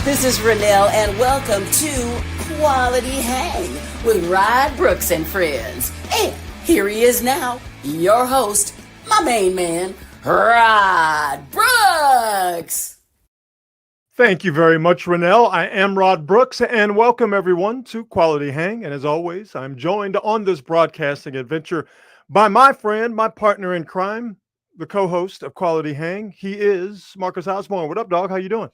This is Renelle, and welcome to Quality Hang with Rod Brooks and Friends. And here he is now, your host, my main man, Rod Brooks. Thank you very much, Renelle. I am Rod Brooks, and welcome everyone to Quality Hang. And as always, I'm joined on this broadcasting adventure by my friend, my partner in crime, the co-host of Quality Hang. He is Marcus Osborne. What up, dog? How you doing?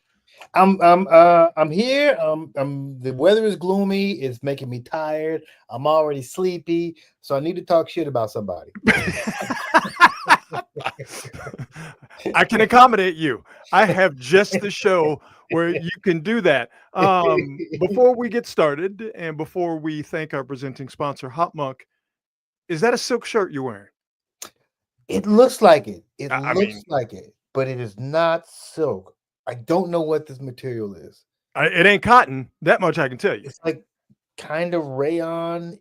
I'm here. The weather is gloomy. It's making me tired. I'm already sleepy, so I need to talk shit about somebody. I can accommodate you. I have just the show where you can do that. Before we get started and before we thank our presenting sponsor, Hop Monk, is that a silk shirt you're wearing? It looks like it. It looks like it, but it is not silk. I don't know what this material is. It ain't cotton. That much I can tell you. It's like kind of rayon,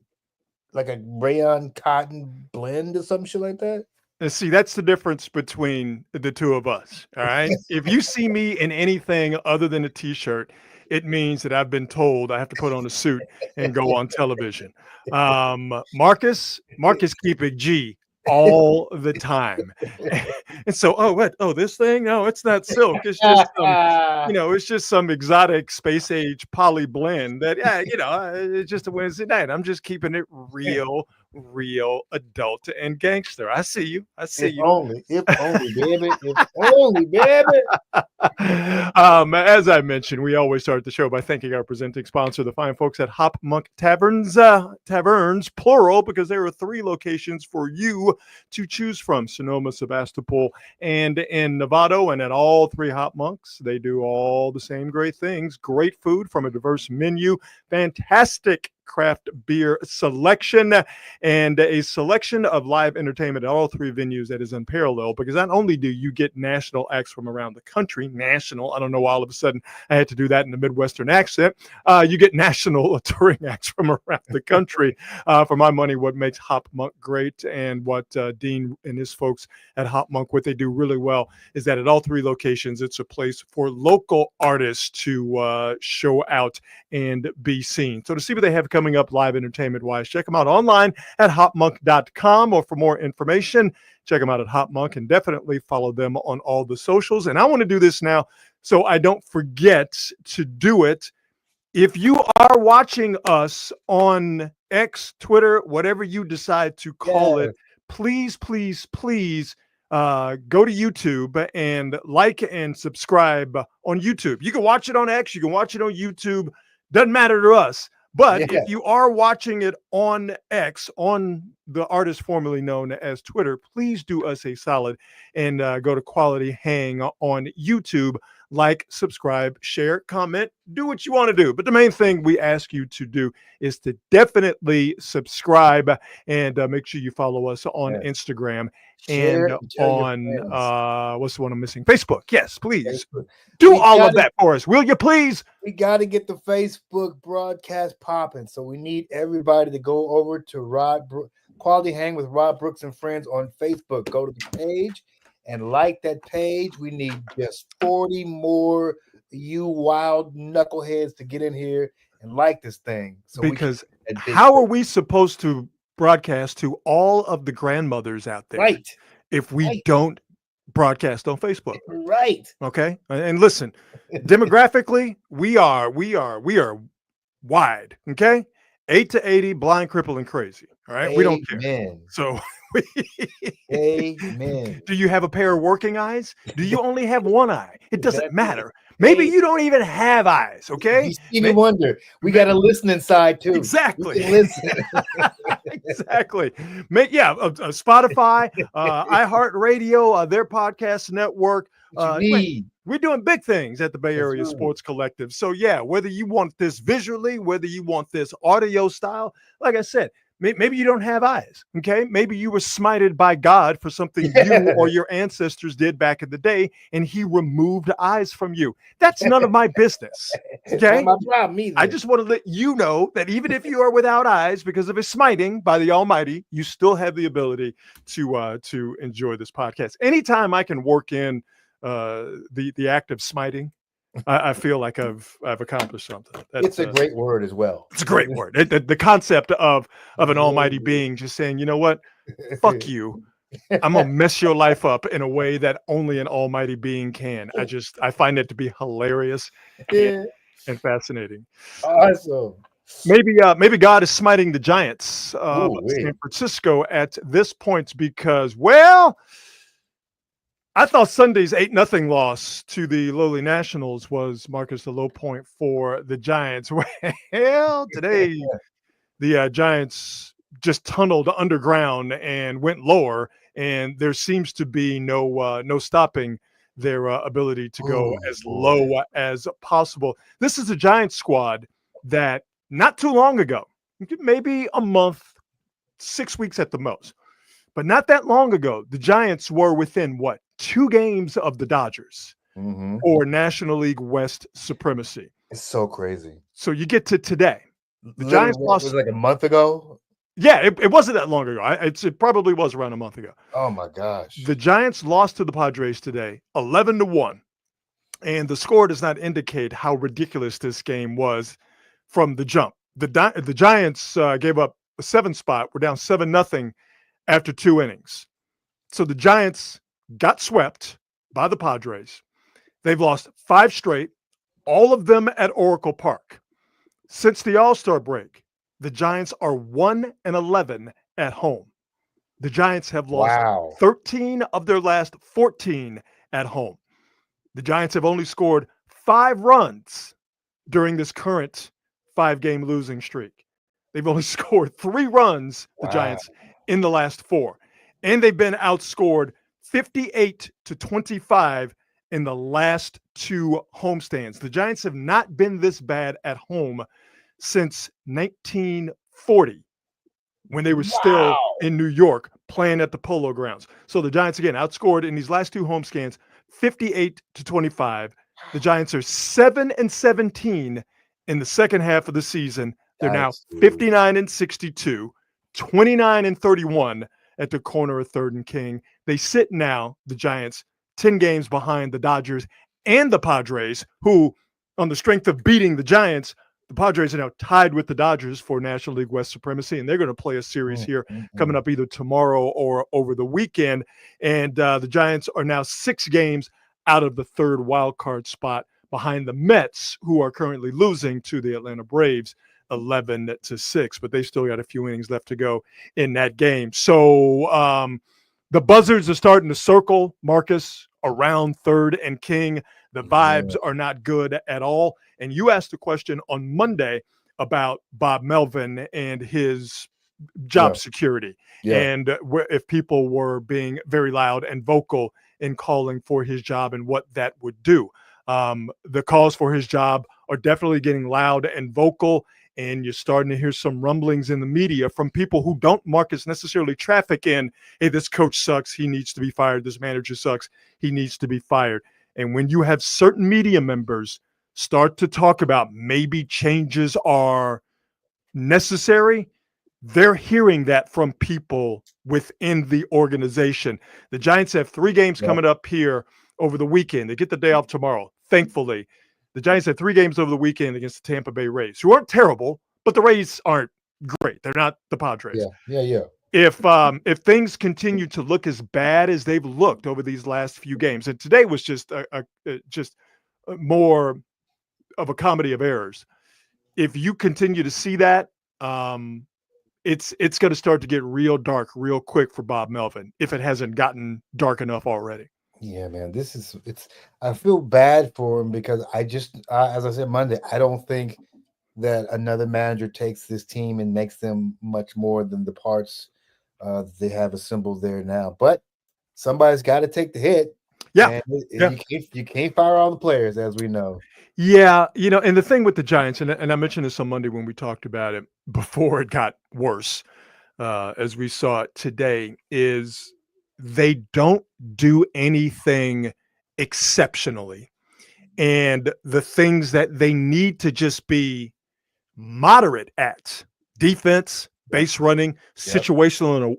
like a rayon cotton blend or some shit like that. And see, that's the difference between the two of us. All right. If you see me in anything other than a t-shirt, it means that I've been told I have to put on a suit and go on television. Marcus keep it G all the time. And so, this thing? No, it's not silk. It's just it's just some exotic space age poly blend that, it's just a Wednesday night. I'm just keeping it real adult and gangster. I see you. If only, baby. If only, baby. As I mentioned, we always start the show by thanking our presenting sponsor, the fine folks at Hop Monk Taverns, plural, because there are 3 locations for you to choose from: Sonoma, Sebastopol, and in Novato. And at all 3 Hop Monks, they do all the same great things. Great food from a diverse menu, fantastic craft beer selection, and a selection of live entertainment at all 3 venues that is unparalleled, because not only do you get national acts from around the country, I don't know why all of a sudden I had to do that in a Midwestern accent, you get national touring acts from around the country. For my money, what makes Hop Monk great, and what Dean and his folks at Hop Monk, what they do really well, is that at all 3 locations, it's a place for local artists to show out and be seen. So to see what they have coming up live entertainment wise, check them out online at hopmonk.com, or for more information, check them out at Hop Monk, and definitely follow them on all the socials. And I want to do this now so I don't forget to do it. If you are watching us on X, Twitter, whatever you decide to call it, please go to YouTube and like and subscribe on YouTube. You can watch it on X, you can watch it on YouTube, doesn't matter to us. But if you are watching it on X, on the artist formerly known as Twitter, please do us a solid and go to Quality Hang on YouTube. Like, subscribe, share, comment, do what you want to do. But the main thing we ask you to do is to definitely subscribe, and make sure you follow us on Instagram and on what's the one I'm missing? Facebook. Yes, please. Do all of that for us. Will you please? We got to get the Facebook broadcast popping. So we need everybody to go over to Quality Hang with Rod Brooks and Friends on Facebook. Go to the page and like that page. We need just 40 more you wild knuckleheads to get in here and like this thing. So because how are we supposed to broadcast to all of the grandmothers out there if we don't broadcast on Facebook? Right. Okay. And listen, demographically, we are wide. Okay. 8 to 80, blind, crippled, and crazy. All right. Amen. We don't care. So Amen. Do you have a pair of working eyes? Do you only have one eye? It doesn't matter. Maybe you don't even have eyes, okay? Stevie Wonder. We got to listen inside too. Exactly. Listen. Exactly. Spotify, iHeartRadio, their podcast network. We're doing big things at the Bay Area Sports Collective. So yeah, whether you want this visually, whether you want this audio style, like I said, maybe you don't have eyes, okay? Maybe you were smited by God for something you or your ancestors did back in the day, and he removed eyes from you. That's none of my business, okay? Not my problem either. I just want to let you know that even if you are without eyes because of a smiting by the Almighty, you still have the ability to enjoy this podcast. Anytime I can work in the act of smiting, I feel like I've accomplished something. It's a great word as well. It's a great word. The concept of an almighty being just saying, you know what, fuck you. I'm gonna mess your life up in a way that only an almighty being can. I find it to be hilarious and fascinating. Awesome. Maybe God is smiting the Giants of San Francisco at this point because, well, I thought Sunday's 8-0 loss to the lowly Nationals was, Marcus, the low point for the Giants. Well, today the Giants just tunneled underground and went lower, and there seems to be no stopping their ability to go as low as possible. This is a Giants squad that not too long ago, maybe a month, 6 weeks at the most, but not that long ago, the Giants were within 2 games of the Dodgers or National League West supremacy. It's so crazy. So you get to today. The Giants lost. Was it like a month ago? Yeah, it wasn't that long ago. It probably was around a month ago. Oh my gosh. The Giants lost to the Padres today, 11-1. And the score does not indicate how ridiculous this game was from the jump. The Giants gave up a 7 spot. We're down 7-0 after 2 innings. So the Giants got swept by the Padres. They've lost 5 straight, all of them at Oracle Park. Since the All-Star break, the Giants are 1-11 at home. The Giants have lost 13 of their last 14 at home. The Giants have only scored 5 runs during this current 5-game losing streak. They've only scored 3 runs, the Giants, in the last 4. And they've been outscored 58-25 in the last 2 homestands. The Giants have not been this bad at home since 1940, when they were still in New York playing at the Polo Grounds. So the Giants, again, outscored in these last 2 homestands 58-25. The Giants are 7-17 in the second half of the season. They're now 59-62, 29-31 at the corner of 3rd and King. They sit now, the Giants, 10 games behind the Dodgers and the Padres, who, on the strength of beating the Giants, the Padres are now tied with the Dodgers for National League West supremacy, and they're going to play a series here coming up either tomorrow or over the weekend. And the Giants are now 6 games out of the 3rd wild card spot behind the Mets, who are currently losing to the Atlanta Braves 11-6, but they still got a few innings left to go in that game. So the buzzards are starting to circle, Marcus, around 3rd and King. The vibes are not good at all. And you asked a question on Monday about Bob Melvin and his job security. And if people were being very loud and vocal in calling for his job and what that would do. The calls for his job are definitely getting loud and vocal. And you're starting to hear some rumblings in the media from people who don't, Marcus, necessarily traffic in, hey, this coach sucks, he needs to be fired. This manager sucks, he needs to be fired. And when you have certain media members start to talk about maybe changes are necessary, they're hearing that from people within the organization. The Giants have 3 games coming up here over the weekend. They get the day off tomorrow, thankfully. The Giants had 3 games over the weekend against the Tampa Bay Rays, who aren't terrible, but the Rays aren't great. They're not the Padres. If things continue to look as bad as they've looked over these last few games, and today was just more of a comedy of errors. If you continue to see that, it's going to start to get real dark real quick for Bob Melvin, if it hasn't gotten dark enough already. Yeah, man, I feel bad for him because as I said Monday, I don't think that another manager takes this team and makes them much more than the parts they have assembled there now. But somebody's got to take the hit. Yeah. You can't fire all the players, as we know. Yeah, and the thing with the Giants, and I mentioned this on Monday when we talked about it before it got worse, as we saw it today, is they don't do anything exceptionally. And the things that they need to just be moderate at, defense, base running, situational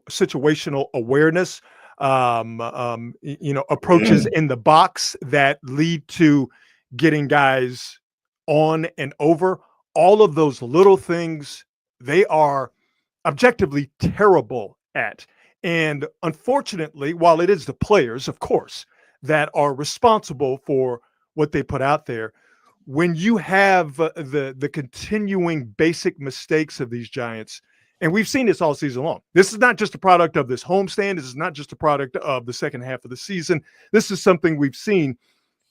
awareness, approaches in the box that lead to getting guys on and over, all of those little things, they are objectively terrible at. And unfortunately, while it is the players, of course, that are responsible for what they put out there, when you have the continuing basic mistakes of these Giants, and we've seen this all season long. This is not just a product of this homestand. This is not just a product of the second half of the season. This is something we've seen.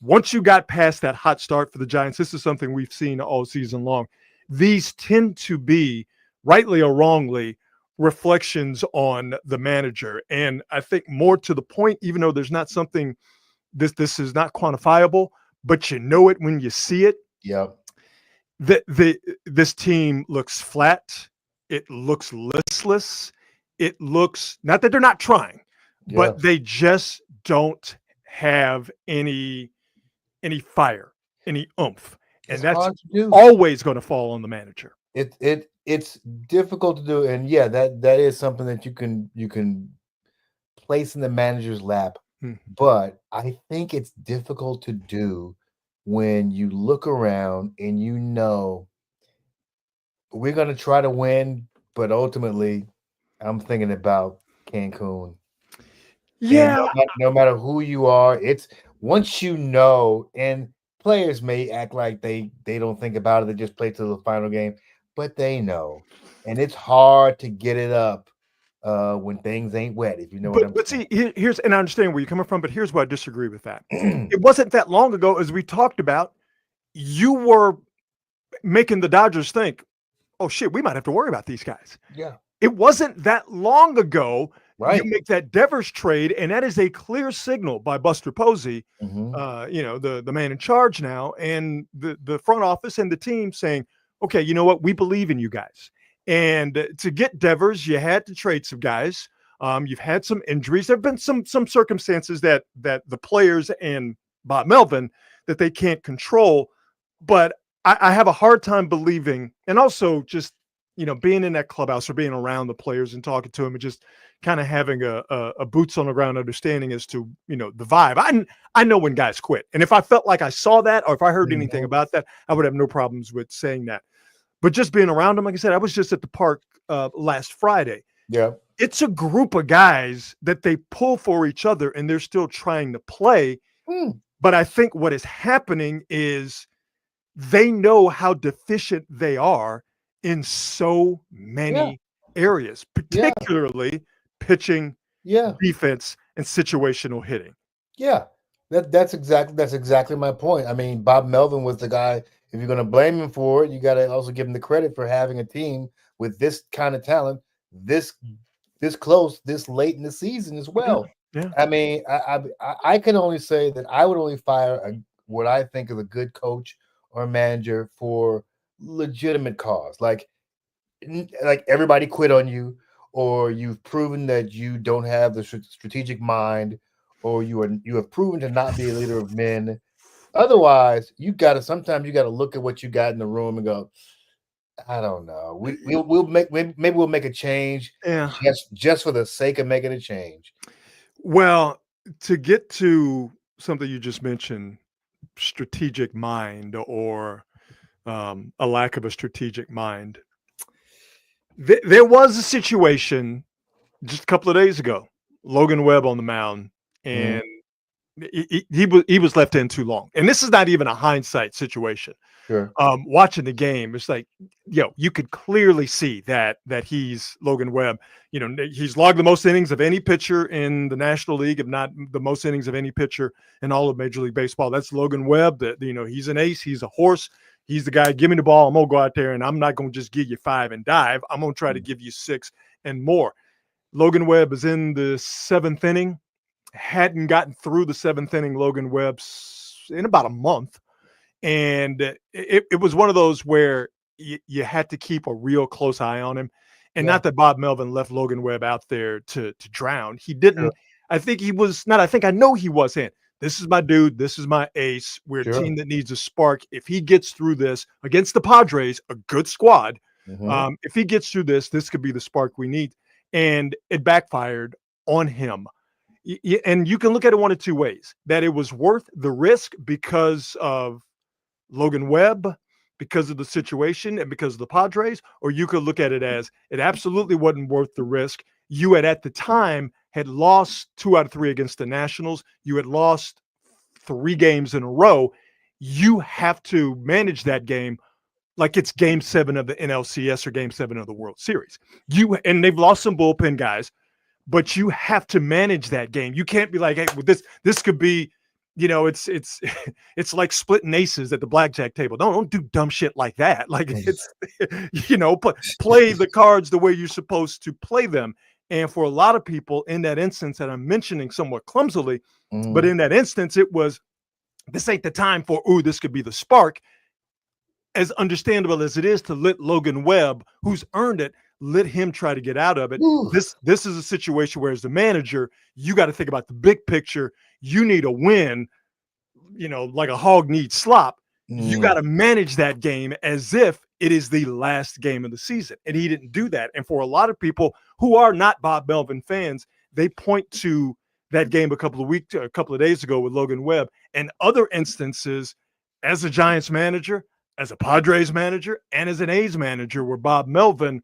Once you got past that hot start for the Giants, this is something we've seen all season long. These tend to be, rightly or wrongly, reflections on the manager. And I think more to the point, even though there's not something, this is not quantifiable, but you know it when you see it. Yep. This team looks flat. It looks listless. It looks, not that they're not trying, but they just don't have any fire, any oomph. And that's always going to fall on the manager. It's difficult to do. And yeah, that is something that you can place in the manager's lap. But I think it's difficult to do when you look around and you know we're going to try to win, but ultimately I'm thinking about Cancun. Yeah. No matter who you are, it's once you know, and players may act like they don't think about it, they just play to the final game, but they know. And it's hard to get it up when things ain't wet, if you know what I'm saying. But see, here's, and I understand where you're coming from, but here's where I disagree with that. It wasn't that long ago, as we talked about, you were making the Dodgers think, oh shit, we might have to worry about these guys. Yeah. It wasn't that long ago. Right. You make that Devers trade, and that is a clear signal by Buster Posey, the man in charge now, and the front office and the team saying, okay, you know what? We believe in you guys. And to get Devers, you had to trade some guys. You've had some injuries. There have been some circumstances that the players and Bob Melvin that they can't control. But I have a hard time believing, and also just, being in that clubhouse or being around the players and talking to them and just kind of having a boots on the ground understanding as to, the vibe. I know when guys quit. And if I felt like I saw that, or if I heard anything about that, I would have no problems with saying that. But just being around them, like I said, I was just at the park last Friday. Yeah. It's a group of guys that they pull for each other and they're still trying to play. But I think what is happening is they know how deficient they are in so many areas, particularly pitching, defense, and situational hitting. Yeah, that's exactly my point. I mean, Bob Melvin was the guy. If you're going to blame him for it, you got to also give him the credit for having a team with this kind of talent, this close, this late in the season as well. Yeah. I mean, I can only say that I would only fire what I think is a good coach or manager for legitimate cause, like everybody quit on you, or you've proven that you don't have the strategic mind, or you have proven to not be a leader of men. Otherwise, sometimes you got to look at what you got in the room and go, I don't know. We'll make a change, just for the sake of making a change. Well, to get to something you just mentioned, strategic mind, or a lack of a strategic mind. There was a situation just a couple of days ago, Logan Webb on the mound, and he was left in too long. And this is not even a hindsight situation. Sure. Watching the game, it's like, you could clearly see that he's Logan Webb. He's logged the most innings of any pitcher in the National League, if not the most innings of any pitcher in all of Major League Baseball. That's Logan Webb. He's an ace. He's a horse. He's the guy. Give me the ball. I'm gonna go out there, and I'm not gonna just give you 5 and dive. I'm gonna try to give you 6 and more. Logan Webb is in the 7th inning. Hadn't gotten through the 7th inning. Logan Webb's in about a month. And it was one of those where you had to keep a real close eye on him. And not that Bob Melvin left Logan Webb out there to drown. He didn't. I think he was not. I know he was in. This is my dude. This is my ace. We're a team that needs a spark. If he gets through this against the Padres, a good squad, if he gets through this could be the spark we need. And it backfired on him. And you can look at it one of two ways, that it was worth the risk because of Logan Webb because of the situation and because of the Padres, or you could look at it as it absolutely wasn't worth the risk. You had at the time had lost 2 out of 3 against the Nationals. You had lost 3 games in a row. You have to manage that game like it's game 7 of the NLCS or game 7 of the World Series. And they've lost some bullpen guys, but you have to manage that game. You can't be like, hey, well, this could be, it's it's like splitting aces at the blackjack table. Don't do dumb shit like that. Like it's but play the cards the way you're supposed to play them. And for a lot of people in that instance that I'm mentioning somewhat clumsily, but in that instance, it was, this ain't the time for, this could be the spark. As understandable as it is to let Logan Webb, who's earned it, let him try to get out of it. This is a situation where, as the manager, you got to think about the big picture. You need a win, like a hog needs slop. You got to manage that game as if it is the last game of the season. And he didn't do that. And for a lot of people who are not Bob Melvin fans, they point to that game a couple of days ago with Logan Webb and other instances as a Giants manager, as a Padres manager, and as an A's manager, where Bob Melvin,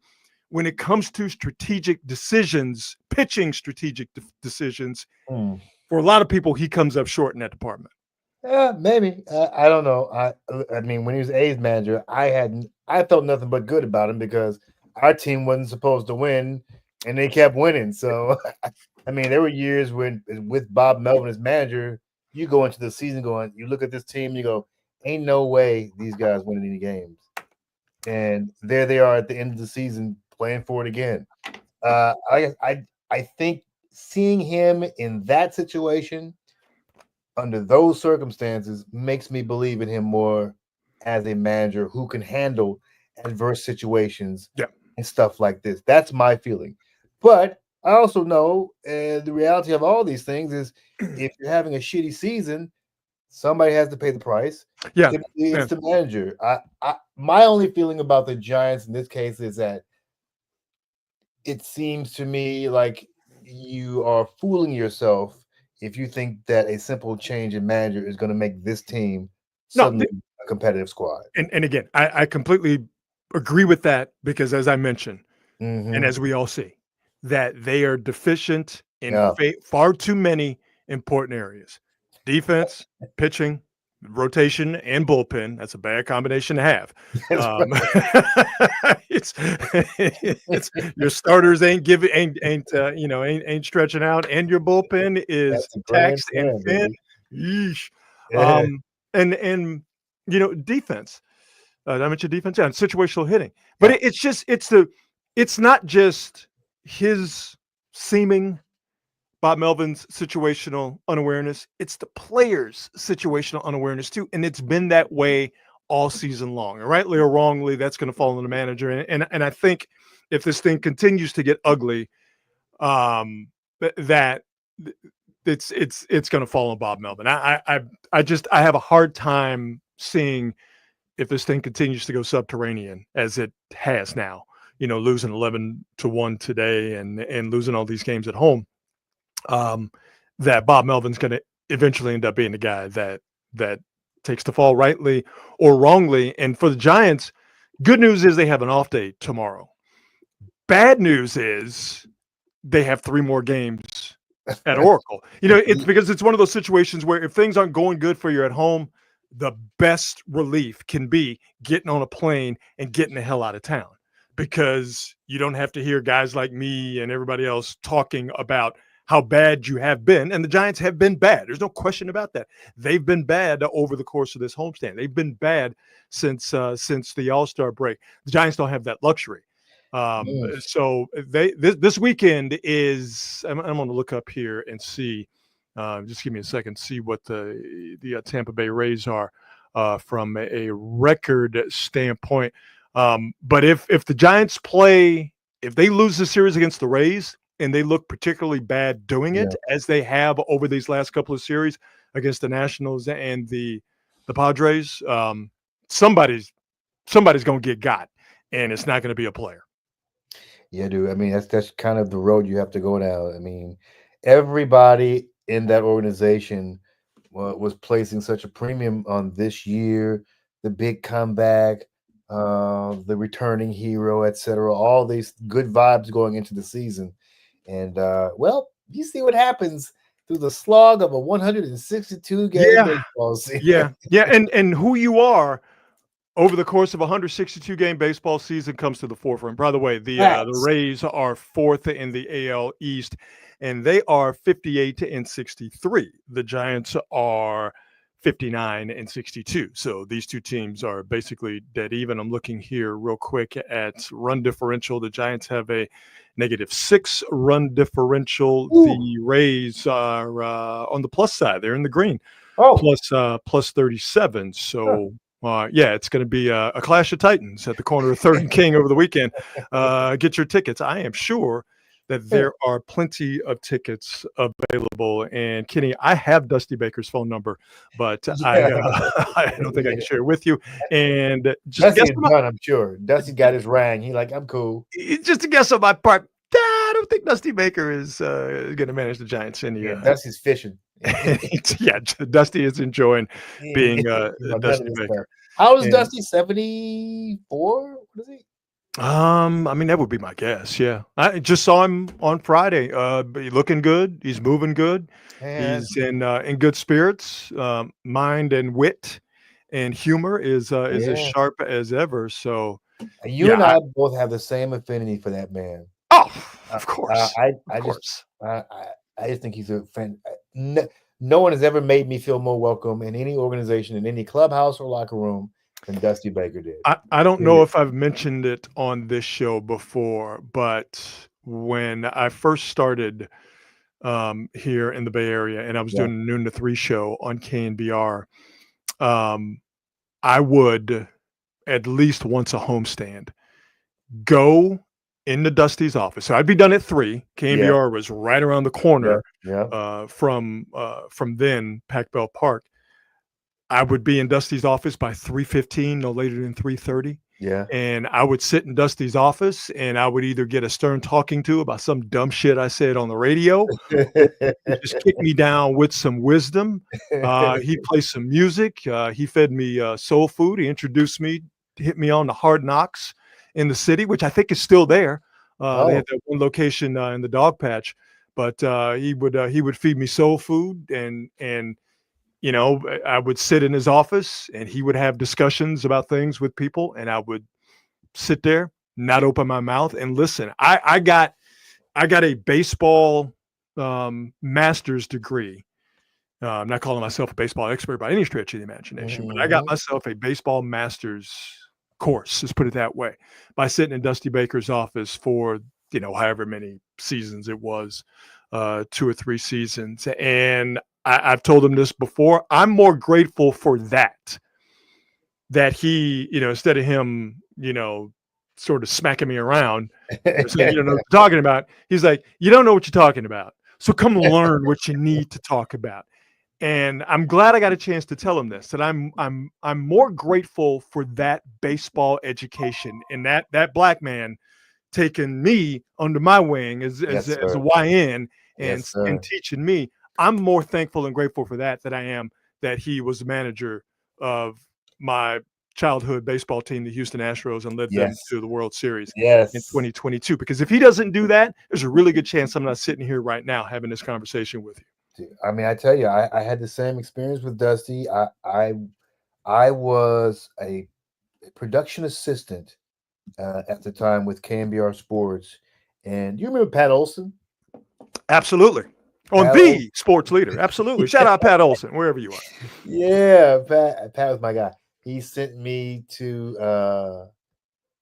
when it comes to strategic decisions, pitching strategic decisions, for a lot of people, he comes up short in that department. Yeah, maybe. I don't know. I mean, when he was A's manager, I felt nothing but good about him because our team wasn't supposed to win, and they kept winning. So, I mean, there were years when, with Bob Melvin as manager, you go into the season going, you look at this team, you go, ain't no way these guys winning any games. And there they are at the end of the season playing for it again. I think seeing him in that situation under those circumstances makes me believe in him more as a manager who can handle adverse situations and stuff like this. That's my feeling. But I also know the reality of all these things is if you're having a shitty season, somebody has to pay the price. Yeah, it's the manager. My only feeling about the Giants in this case is that it seems to me like you are fooling yourself if you think that a simple change in manager is going to make this team suddenly a competitive squad. And again, I completely agree with that because, as I mentioned, and as we all see, that they are deficient in far too many important areas. Defense, pitching, rotation, and bullpen. That's a bad combination to have. It's your starters ain't stretching out, and your bullpen is taxed and thin. Yeesh. And defense. I mentioned defense and situational hitting, but it's not just his seeming Bob Melvin's situational unawareness. It's the players' situational unawareness too. And it's been that way all season long. And rightly or wrongly, that's going to fall on the manager. And I think if this thing continues to get ugly, that it's going to fall on Bob Melvin. I have a hard time seeing if this thing continues to go subterranean as it has now, losing 11-1 today and losing all these games at home. That Bob Melvin's going to eventually end up being the guy that takes the fall rightly or wrongly. And for the Giants, good news is they have an off day tomorrow. Bad news is they have 3 more games at Oracle. It's because it's one of those situations where if things aren't going good for you at home, the best relief can be getting on a plane and getting the hell out of town, because you don't have to hear guys like me and everybody else talking about how bad you have been. And the Giants have been bad. There's no question about that. They've been bad over the course of this homestand. They've been bad since the All-Star break. The Giants don't have that luxury. So this weekend is, I'm going to look up here and see, just give me a second, see what the Tampa Bay Rays are from a record standpoint. But if the Giants if they lose the series against the Rays, and they look particularly bad doing it, as they have over these last couple of series against the Nationals and the Padres, somebody's going to get got, and it's not going to be a player. Yeah, dude. I mean, that's kind of the road you have to go down. I mean, everybody in that organization was placing such a premium on this year the big comeback, the returning hero, etc. All these good vibes going into the season. And well, you see what happens through the slog of a 162 game baseball season. Yeah. And who you are over the course of a 162 game baseball season comes to the forefront. By the way, the Rays are 4th in the AL East, and they are 58-63. The Giants are 59-62. So these two teams are basically dead even. I'm looking here real quick at run differential. The Giants have a -6 run differential. Ooh. The Rays are on the plus side. They're in the green, Oh, plus 37. So. Yeah, it's going to be a clash of titans at the corner of 3rd and King over the weekend. Get your tickets. I am sure that there are plenty of tickets available. And Kenny, I have Dusty Baker's phone number, but I don't think I can share it with you. And just Dusty is done, I'm sure. Dusty got his rang. He like, I'm cool. Just a guess on my part. I don't think Dusty Baker is going to manage the Giants in the. Dusty's fishing. Yeah, Dusty is enjoying being Dusty Baker. How is Dusty? 74? What is he? I mean, that would be my guess. Yeah, I just saw him on Friday. Looking good. He's moving good. He's in good spirits. Mind and wit and humor is as sharp as ever. So you and I both have the same affinity for that man. Oh, of course. I just think he's a fan. No one has ever made me feel more welcome in any organization, in any clubhouse or locker room than Dusty Baker did. I don't know if I've mentioned it on this show before, but when I first started here in the Bay Area and I was doing a noon to 3 show on KNBR, I would at least once a homestand go into Dusty's office. So I'd be done at 3. KNBR was right around the corner from then Pac Bell Park. I would be in Dusty's office by 3:15, no later than 3:30. Yeah. And I would sit in Dusty's office and I would either get a stern talking to about some dumb shit I said on the radio, just kick me down with some wisdom. He'd play some music. He fed me soul food. He introduced me, hit me on the Hard Knocks in the city, which I think is still there. They had that one location in the dog patch, but he would feed me soul food and you know, I would sit in his office and he would have discussions about things with people, and I would sit there, not open my mouth and listen. I got a baseball master's degree. I'm not calling myself a baseball expert by any stretch of the imagination, but I got myself a baseball master's course, let's put it that way, by sitting in Dusty Baker's office for, you know, however many seasons it was, 2 or 3 seasons. And I've told him this before. I'm more grateful for that he, you know, instead of him, you know, sort of smacking me around, saying, you don't know what you're talking about. He's like, you don't know what you're talking about. So come learn what you need to talk about. And I'm glad I got a chance to tell him this, that I'm more grateful for that baseball education and that black man taking me under my wing as a YN and teaching me. I'm more thankful and grateful for that I am that he was manager of my childhood baseball team, the Houston Astros, and led them to the World Series in 2022. Because if he doesn't do that, there's a really good chance I'm not sitting here right now having this conversation with you. I mean, I tell you, I had the same experience with Dusty. I was a production assistant at the time with KNBR Sports. And you remember Pat Olson? Absolutely. The sports leader. Absolutely. Shout out Pat Olson, wherever you are. Yeah, Pat was my guy. He sent me to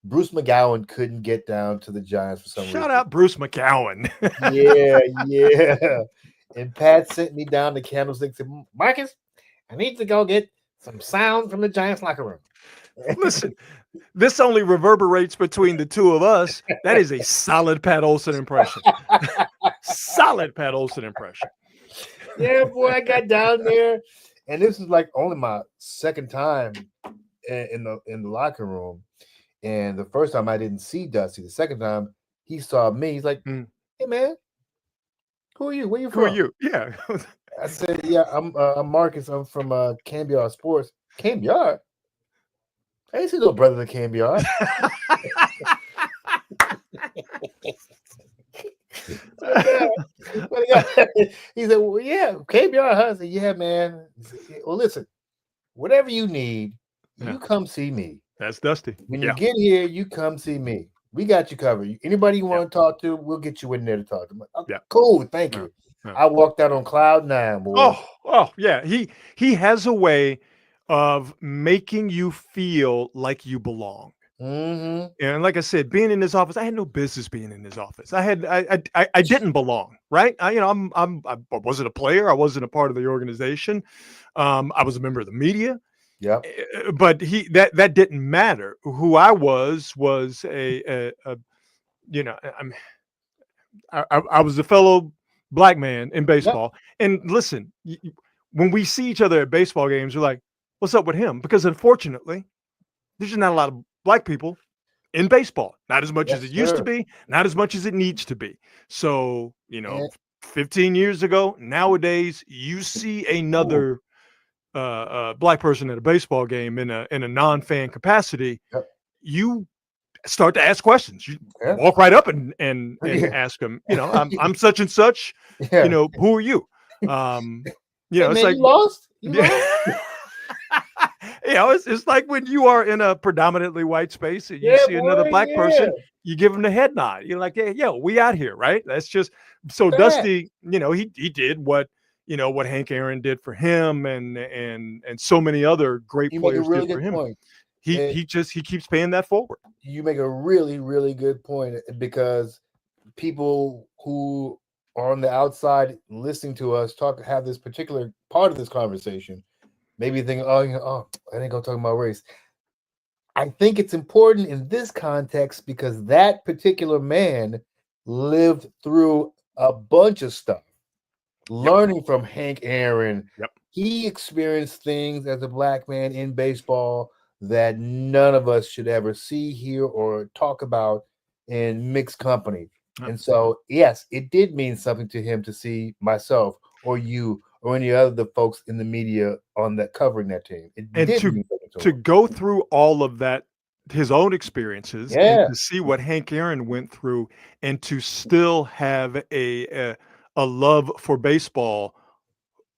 Bruce McGowan couldn't get down to the Giants for some reason. Shout out Bruce McGowan. Yeah. And Pat sent me down to Candlestick and said, Marcus, I need to go get some sound from the Giants locker room. Listen, this only reverberates between the two of us. That is a solid Pat Olson impression. Solid Pat Olson impression. Yeah, boy, I got down there, and this is like only my second time in the locker room. And the first time I didn't see Dusty. The second time he saw me. He's like, "Hey, man, who are you? Where you from?" Who are you? Yeah. I said, "Yeah, I'm Marcus. I'm from KNBR Sports." KNBR? I ain't see no brother that can't be all right. He said, well, yeah, KBR. I said, yeah, man. Said, well, listen, whatever you need, you come see me. That's Dusty. When you get here, you come see me. We got you covered. Anybody you want to talk to, we'll get you in there to talk to. Okay, cool, thank you. I walked out on cloud 9, boy. Oh, yeah. He has a way of making you feel like you belong. Mm-hmm. And like I said, being in his office, I had no business being in his office. I didn't belong, right? I wasn't a player. I wasn't a part of the organization. I was a member of the media. Yeah. But that didn't matter. Who I was I was a fellow black man in baseball. Yep. And listen, when we see each other at baseball games, we're like, what's up with him? Because unfortunately, there's just not a lot of black people in baseball. Not as much as it used to be, not as much as it needs to be. So, 15 years ago, nowadays, you see another black person at a baseball game in a non-fan capacity, you start to ask questions. You walk right up and ask them, I'm such and such, who are you? It's like you lost? It's like when you are in a predominantly white space and you see another black person, you give them the head nod. You're like, hey, we out here, right? That's just so Dusty, he did what Hank Aaron did for him and so many other great players did for him. Point. He keeps paying that forward. You make a really, really good point, because people who are on the outside listening to us have this particular part of this conversation, maybe think, I ain't gonna talk about race. I think it's important in this context because that particular man lived through a bunch of stuff. Learning from Hank Aaron, he experienced things as a black man in baseball that none of us should ever see, hear, or talk about in mixed company. And so, yes, it did mean something to him to see myself or you or any other folks in the media on that covering that team. To go through all of that, his own experiences, and to see what Hank Aaron went through, and to still have a love for baseball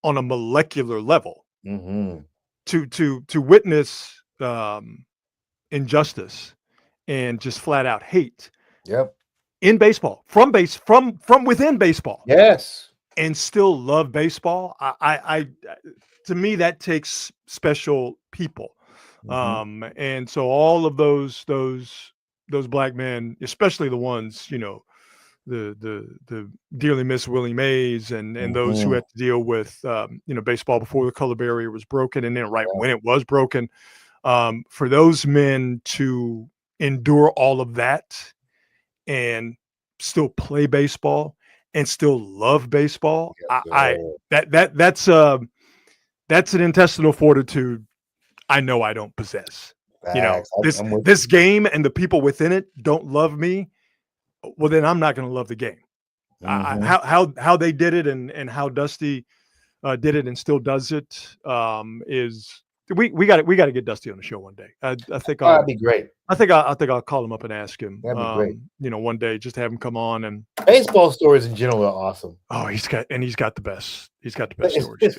on a molecular level, to witness injustice and just flat out hate in baseball, from within baseball, and still love baseball. I to me, that takes special people. And so all of those black men, especially the ones, the dearly missed Willie Mays and those who had to deal with baseball before the color barrier was broken, and then when it was broken, for those men to endure all of that and still play baseball and still love baseball, that's an intestinal fortitude I know I don't possess. This game and the people within it don't love me. Well, then I'm not going to love the game. How they did it and how Dusty did it and still does it is we got to get Dusty on the show one day. I think that'd be great. I think I'll call him up and ask him. That'd be great. One day, just have him come on. And baseball stories in general are awesome. Oh, he's got the best. He's got the best stories.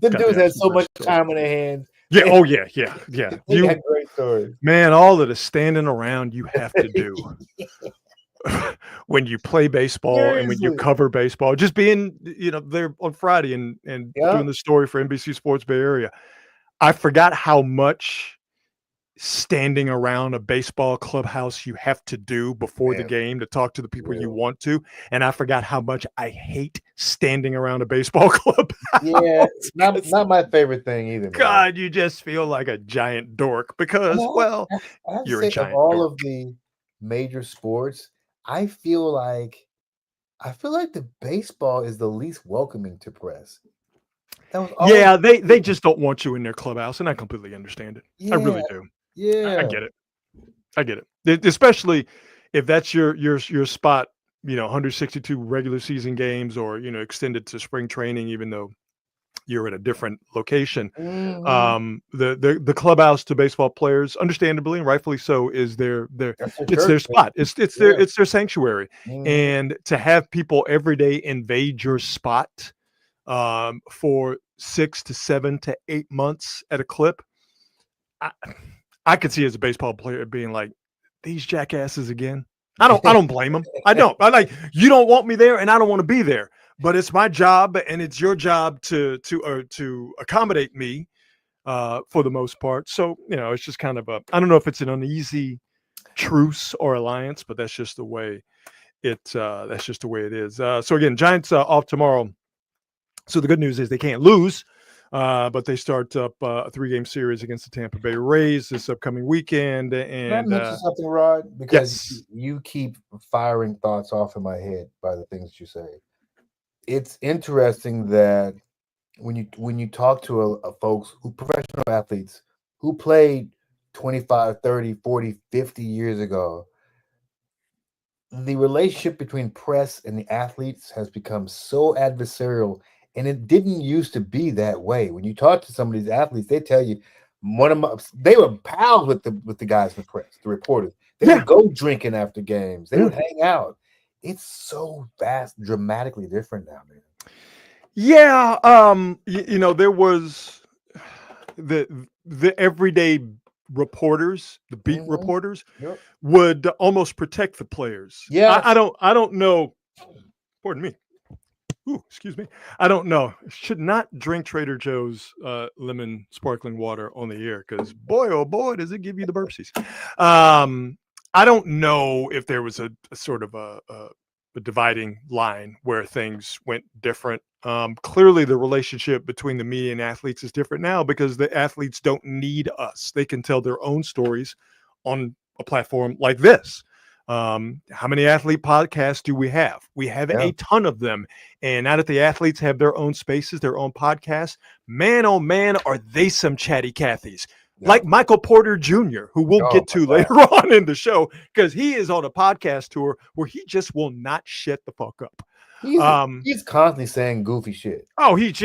The dudes had so much time on their hands. Yeah. Oh yeah. You had great stories. Man, all of the standing around you have to do when you play baseball and when you cover baseball. Just being, there on Friday and doing the story for NBC Sports Bay Area. I forgot how much standing around a baseball clubhouse you have to do before the game to talk to the people you want to. And I forgot how much I hate standing around a baseball clubhouse. Yeah, not my favorite thing either. God, you just feel like a giant dork because, you're a giant dork. All of the major sports, I feel like the baseball is the least welcoming to press. They just don't want you in their clubhouse, and I completely understand it. I really do. Yeah, I get it. Especially if that's your spot, 162 regular season games, or extended to spring training. Even though you're at a different location. Mhm. The clubhouse to baseball players, understandably and rightfully so, is their That's the it's their church, spot. baby. Yeah. It's their sanctuary. Mhm. And to have people every day invade your spot for 6 to 7 to 8 months at a clip, I, I could see as a baseball player being like, these jackasses again. I don't blame them. I don't. I like, you don't want me there, and I don't want to be there. But it's my job, and it's your job to accommodate me for the most part. So it's just kind of I don't know if it's an uneasy truce or alliance, but that's just the way it is. So again, Giants off tomorrow. So the good news is they can't lose. But they start up a 3-game series against the Tampa Bay Rays this upcoming weekend. Can I And mention something, Rod? Because yes, you keep firing thoughts off in my head by the things that you say. It's interesting that when you talk to a folks who professional athletes who played 25, 30, 40, 50 years ago, the relationship between press and the athletes has become so adversarial, and it didn't used to be that way. When you talk to some of these athletes, they tell you they were pals with the guys in the press, the reporters. They would go drinking after games. They would hang out. It's so dramatically different now, man. Yeah, there was the everyday reporters, the beat reporters, would almost protect the players. Yeah, I don't know. Pardon me. Ooh, excuse me. I don't know. Should not drink Trader Joe's lemon sparkling water on the air because boy, oh boy, does it give you the burpsies. I don't know if there was a sort of a dividing line where things went different. Clearly, the relationship between the media and athletes is different now because the athletes don't need us. They can tell their own stories on a platform like this. How many athlete podcasts do we have? We have a ton of them. And now that the athletes have their own spaces, their own podcasts, man, oh man, are they some chatty Cathys. Like Michael Porter Jr., who we'll get to later on in the show, because he is on a podcast tour where he just will not shut the fuck up. He's constantly saying goofy shit. Oh, he's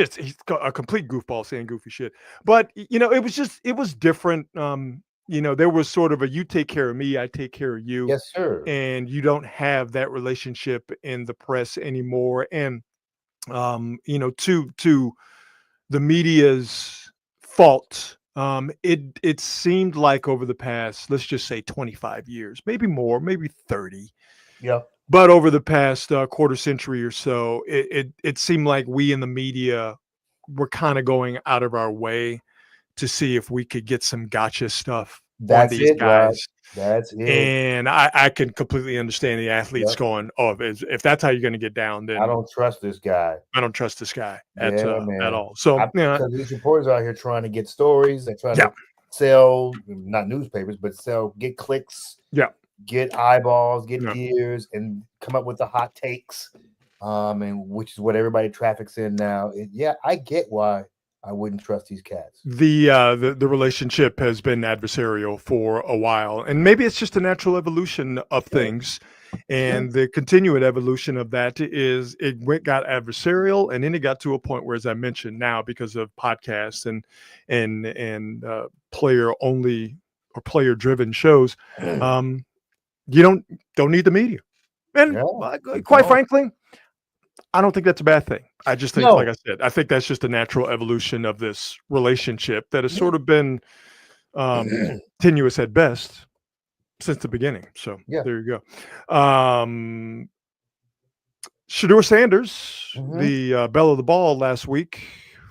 a complete goofball saying goofy shit. But it was different. There was sort of a you take care of me, I take care of you. Yes, sir. And you don't have that relationship in the press anymore. And to the media's fault, it seemed like over the past, let's just say 25 years, maybe more, maybe 30. Yeah. But over the past quarter century or so, it seemed like we in the media were kind of going out of our way to see if we could get some gotcha stuff on these guys. Right? That's it. And I can completely understand the athletes going, oh, if that's how you're going to get down, then I don't trust this guy. I don't trust this guy at all. So because these reporters out here trying to get stories, they're trying to sell, not newspapers, but get clicks, get eyeballs, get ears, and come up with the hot takes, and which is what everybody traffics in now. I get why I wouldn't trust these cats. The relationship has been adversarial for a while, and maybe it's just a natural evolution of things. And the continued evolution of that is got adversarial, and then it got to a point where, as I mentioned, now because of podcasts and player only or player driven shows, you don't need the media. And quite frankly, I don't think that's a bad thing. I just think, like I said, I think that's just a natural evolution of this relationship that has sort of been tenuous at best since the beginning. So there you go. Shedeur Sanders, the belle of the ball last week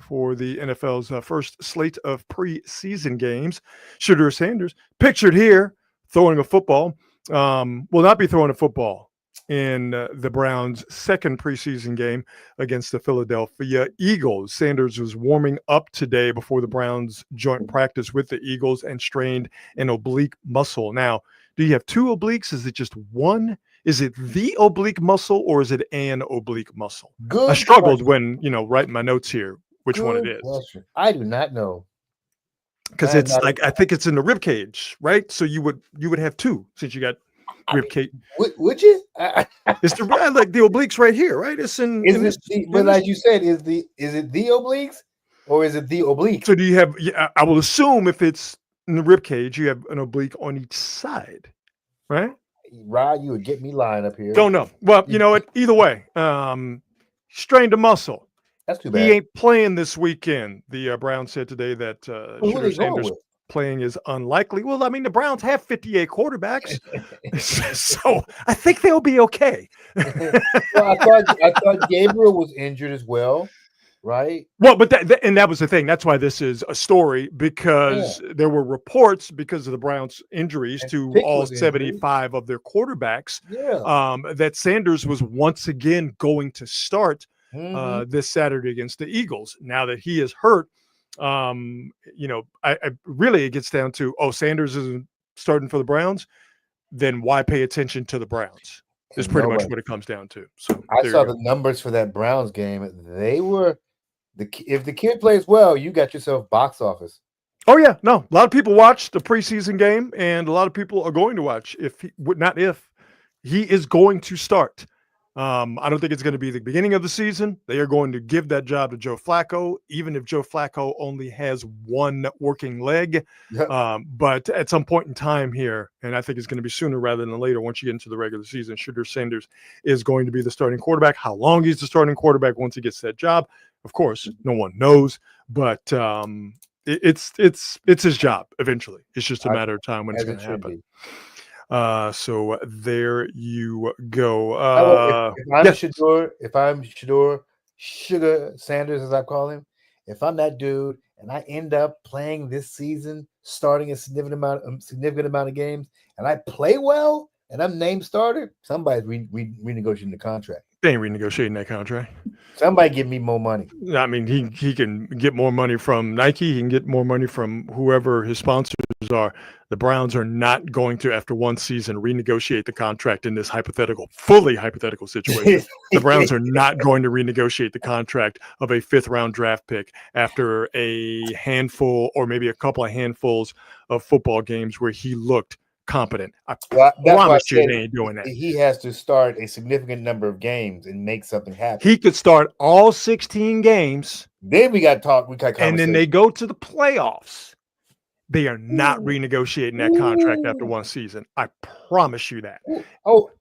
for the NFL's first slate of preseason games. Shedeur Sanders, pictured here, throwing a football, will not be throwing a football in the Browns' second preseason game against the Philadelphia Eagles. Sanders was warming up today before the Browns' joint practice with the Eagles and strained an oblique muscle. Now, do you have two obliques? Is it just one? Is it the oblique muscle or is it an oblique muscle? I struggled when, writing my notes here, which one it is. Question. I do not know. Because it's I think it's in the rib cage, right? So you would have two since you got rib cage. Would you? It's the obliques right here, right? It's in. But like you said, is it the obliques? Or is it the oblique? So do you have? Yeah, I will assume if it's in the rib cage, you have an oblique on each side, right? Rod, you would get me lying up here. Don't know. Well, you know what? Either way, strained a muscle. That's too He bad. ain't playing this weekend. The Browns said today that Who are Shooter they going Sanders with? playing is unlikely. Well, I mean, the Browns have 58 quarterbacks, so I think they'll be okay. Well, I thought Gabriel was injured as well, right? Well, but that was the thing. That's why this is a story, because there were reports because of the Browns' injuries And to Pick all was injured. 75 of their quarterbacks. Yeah. That Sanders was once again going to start Mhm. this Saturday against the Eagles. Now that he is hurt, you know, I really, it gets down to, Sanders isn't starting for the Browns, then why pay attention to the Browns? Is pretty much what it comes down to. So I saw the numbers for that Browns game. They were if the kid plays well, you got yourself box office. Oh yeah, no, a lot of people watched the preseason game, and a lot of people are going to watch if he is going to start. I don't think it's going to be the beginning of the season. They are going to give that job to Joe Flacco, even if Joe Flacco only has one working leg. But at some point in time here, and I think it's going to be sooner rather than later, once you get into the regular season, Shooter Sanders is going to be the starting quarterback. How long he's the starting quarterback once he gets that job, of course, no one knows. But it's his job eventually. It's just a matter of time when it's going to happen. So there you go. If I'm Shedeur Sugar Sanders, as I call him, if I'm that dude and I end up playing this season, starting a significant amount of games, and I play well and I'm named starter, somebody's renegotiating the contract. They ain't renegotiating that contract. Somebody give me more money. I mean, he can get more money from Nike. He can get more money from whoever his sponsors are. The Browns are not going to, after one season, renegotiate the contract in this fully hypothetical situation. The Browns are not going to renegotiate the contract of a 5th-round draft pick after a handful or maybe a couple of handfuls of football games where he looked competent. I promise you they ain't doing that. He has to start a significant number of games and make something happen. He could start all 16 games. Then we got to talk. And then they go to the playoffs. They are not renegotiating that contract after one season. I promise you that.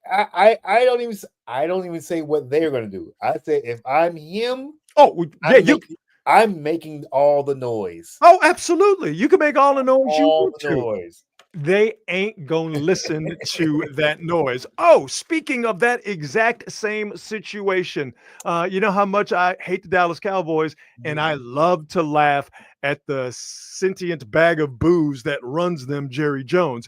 I don't even say what they're going to do. I say if I'm him. I'm making all the noise. Oh, absolutely. You can make all the noise you want to. They ain't going to listen to that noise. Oh, speaking of that exact same situation, you know how much I hate the Dallas Cowboys, and I love to laugh at the sentient bag of booze that runs them, Jerry Jones.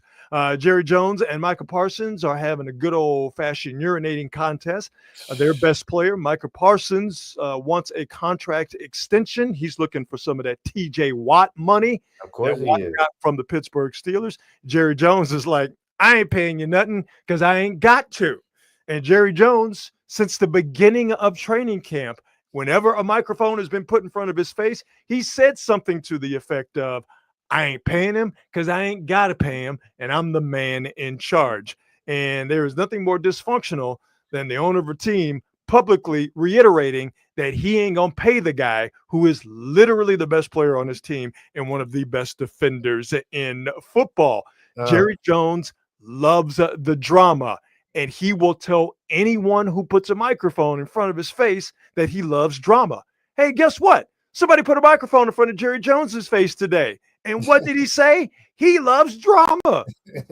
Jerry Jones and Micah Parsons are having a good old-fashioned urinating contest. Their best player, Micah Parsons, wants a contract extension. He's looking for some of that T.J. Watt money of course that Watt got from the Pittsburgh Steelers. Jerry Jones is like, I ain't paying you nothing because I ain't got to. And Jerry Jones, since the beginning of training camp, whenever a microphone has been put in front of his face, he said something to the effect of, I ain't paying him because I ain't got to pay him, and I'm the man in charge. And there is nothing more dysfunctional than the owner of a team publicly reiterating that he ain't going to pay the guy who is literally the best player on his team and one of the best defenders in football. Jerry Jones loves the drama, and he will tell anyone who puts a microphone in front of his face that he loves drama. Hey, guess what? Somebody put a microphone in front of Jerry Jones's face today. And what did he say? He loves drama.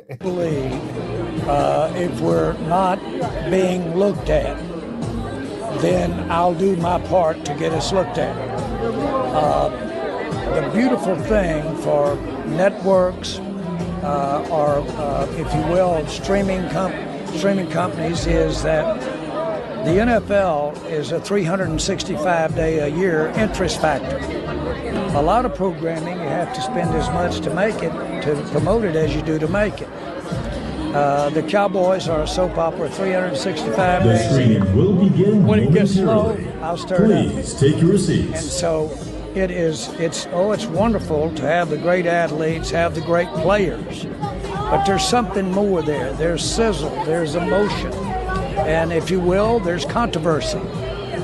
If we're not being looked at, then I'll do my part to get us looked at. The beautiful thing for networks or, if you will, streaming companies is that the NFL is a 365-day-a-year interest factor. A lot of programming, you have to spend as much to make it, to promote it, as you do to make it. The Cowboys are a soap opera 365 days. The streaming will begin when it gets slow, I'll stir it up. Please take your seats. And so it's wonderful to have the great athletes, have the great players. But there's something more there. There's sizzle, there's emotion. And if you will, there's controversy.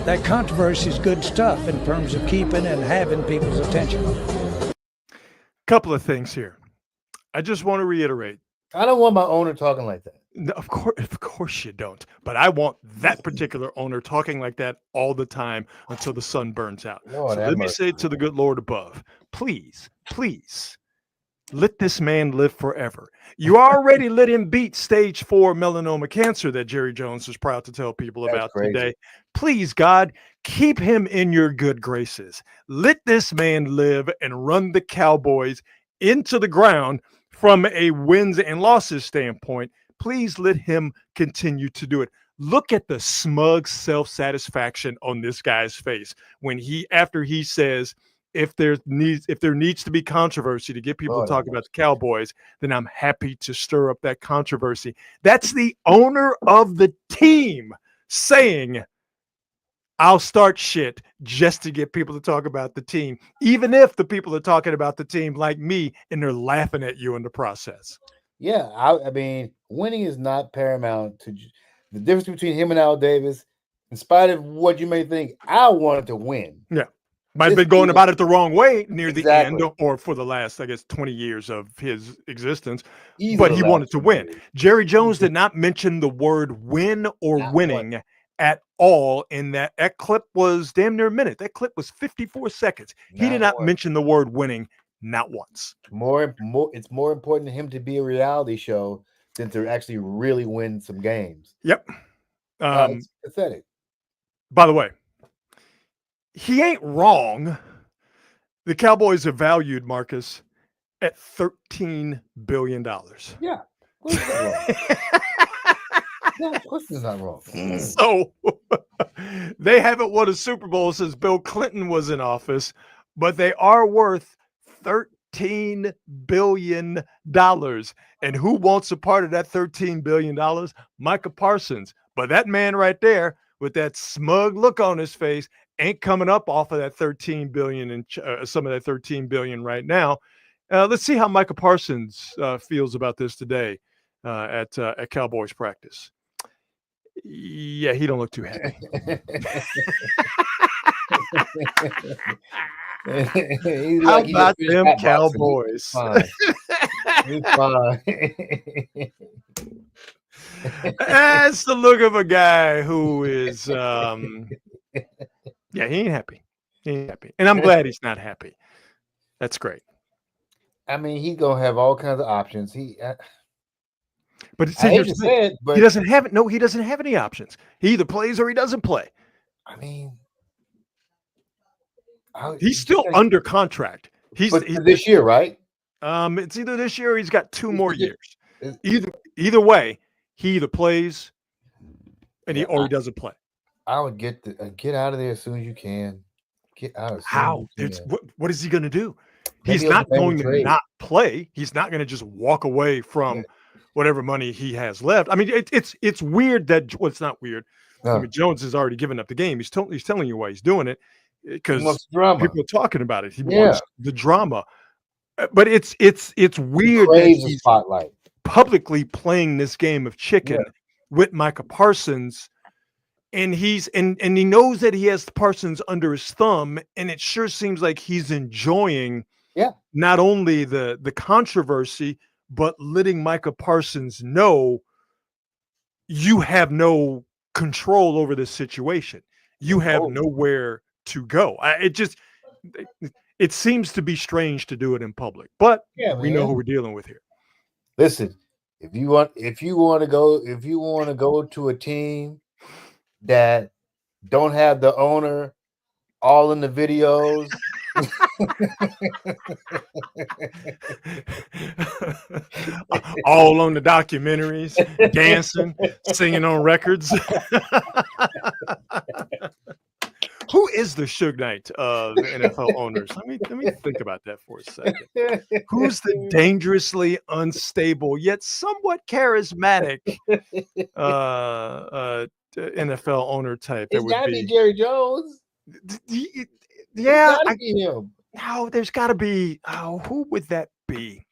that controversy is good stuff in terms of keeping and having people's attention. Couple of things here. I just want to reiterate. I don't want my owner talking like that. No, of course you don't. But I want that particular owner talking like that all the time until the sun burns out. Lord, so have let me mercy. say to the good Lord above, please, let this man live forever. You already let him beat stage 4 melanoma cancer that Jerry Jones is proud to tell people That's about crazy. today. Please, God, keep him in your good graces. Let this man live and run the Cowboys into the ground from a wins and losses standpoint. Please let him continue to do it. Look at the smug self-satisfaction on this guy's face when after he says, if there needs to be controversy to get people to talk about the Cowboys, then I'm happy to stir up that controversy. That's the owner of the team saying, I'll start shit just to get people to talk about the team, even if the people are talking about the team like me and they're laughing at you in the process. Yeah, I mean, winning is not paramount to the difference between him and Al Davis. In spite of what you may think, Al wanted to win. Yeah. Might have been going about it the wrong way near the end or for the last, I guess, 20 years of his existence, but he wanted to win. Jerry Jones did not mention the word win or winning at all in that. That clip was damn near a minute. That clip was 54 seconds. He did not mention the word winning, not once. It's more important to him to be a reality show than to actually really win some games. Yep. It's pathetic. By the way, he ain't wrong. The Cowboys are valued, Marcus, at $13 billion. Yeah. Yeah, of course it's not wrong. So they haven't won a Super Bowl since Bill Clinton was in office, but they are worth $13 billion. And who wants a part of that $13 billion? Micah Parsons. But that man right there with that smug look on his face ain't coming up off of that 13 billion and some of that 13 billion right now. Let's see how Micah Parsons feels about this today at Cowboys practice. Yeah, he don't look too happy. How about them Cowboys? He's fine. That's the look of a guy who is yeah, he ain't happy. He ain't happy. And I'm glad he's not happy. That's great. I mean, he's gonna have all kinds of options. But he doesn't have it. No, he doesn't have any options. He either plays or he doesn't play. I mean, he's still under contract. He's this year, right? It's either this year or he's got 2 more years. Either way, he either plays and or he doesn't play. I would get out of there as soon as you can. Get out. How? What is he going to do? He's not going to not play. He's not going to just walk away from whatever money he has left. I mean, it's weird that it's not weird. I mean, Jones has already given up the game. He's telling you why he's doing it because people are talking about it. He wants the drama. But it's weird that he's spotlight. Publicly playing this game of chicken with Micah Parsons. And he knows that he has Parsons under his thumb, and it sure seems like he's enjoying not only the controversy, but letting Micah Parsons know you have no control over this situation. You have nowhere to go. It seems to be strange to do it in public, but we know who we're dealing with here. Listen, if you want to go to a team that don't have the owner all in the videos. All on the documentaries, dancing, singing on records. Who is the Suge Knight of NFL owners? Let me think about that for a second. Who's the dangerously unstable yet somewhat charismatic NFL owner type? It's got to be Jerry Jones. Yeah, no, there's got to be. Who would that be?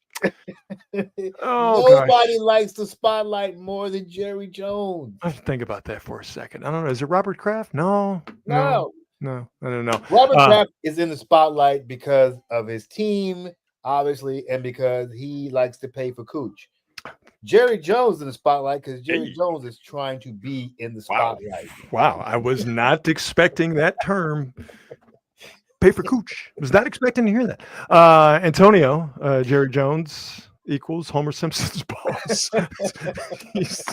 Oh, gosh. Nobody likes the spotlight more than Jerry Jones. I think about that for a second. I don't know. Is it Robert Kraft? No. No. I don't know. Robert Kraft is in the spotlight because of his team, obviously, and because he likes to pay for cooch. Jerry Jones in the spotlight because Jerry Jones is trying to be in the spotlight. Wow. I was not expecting that term. Pay for cooch. Was not expecting to hear that. Antonio, Jerry Jones equals Homer Simpson's boss. Is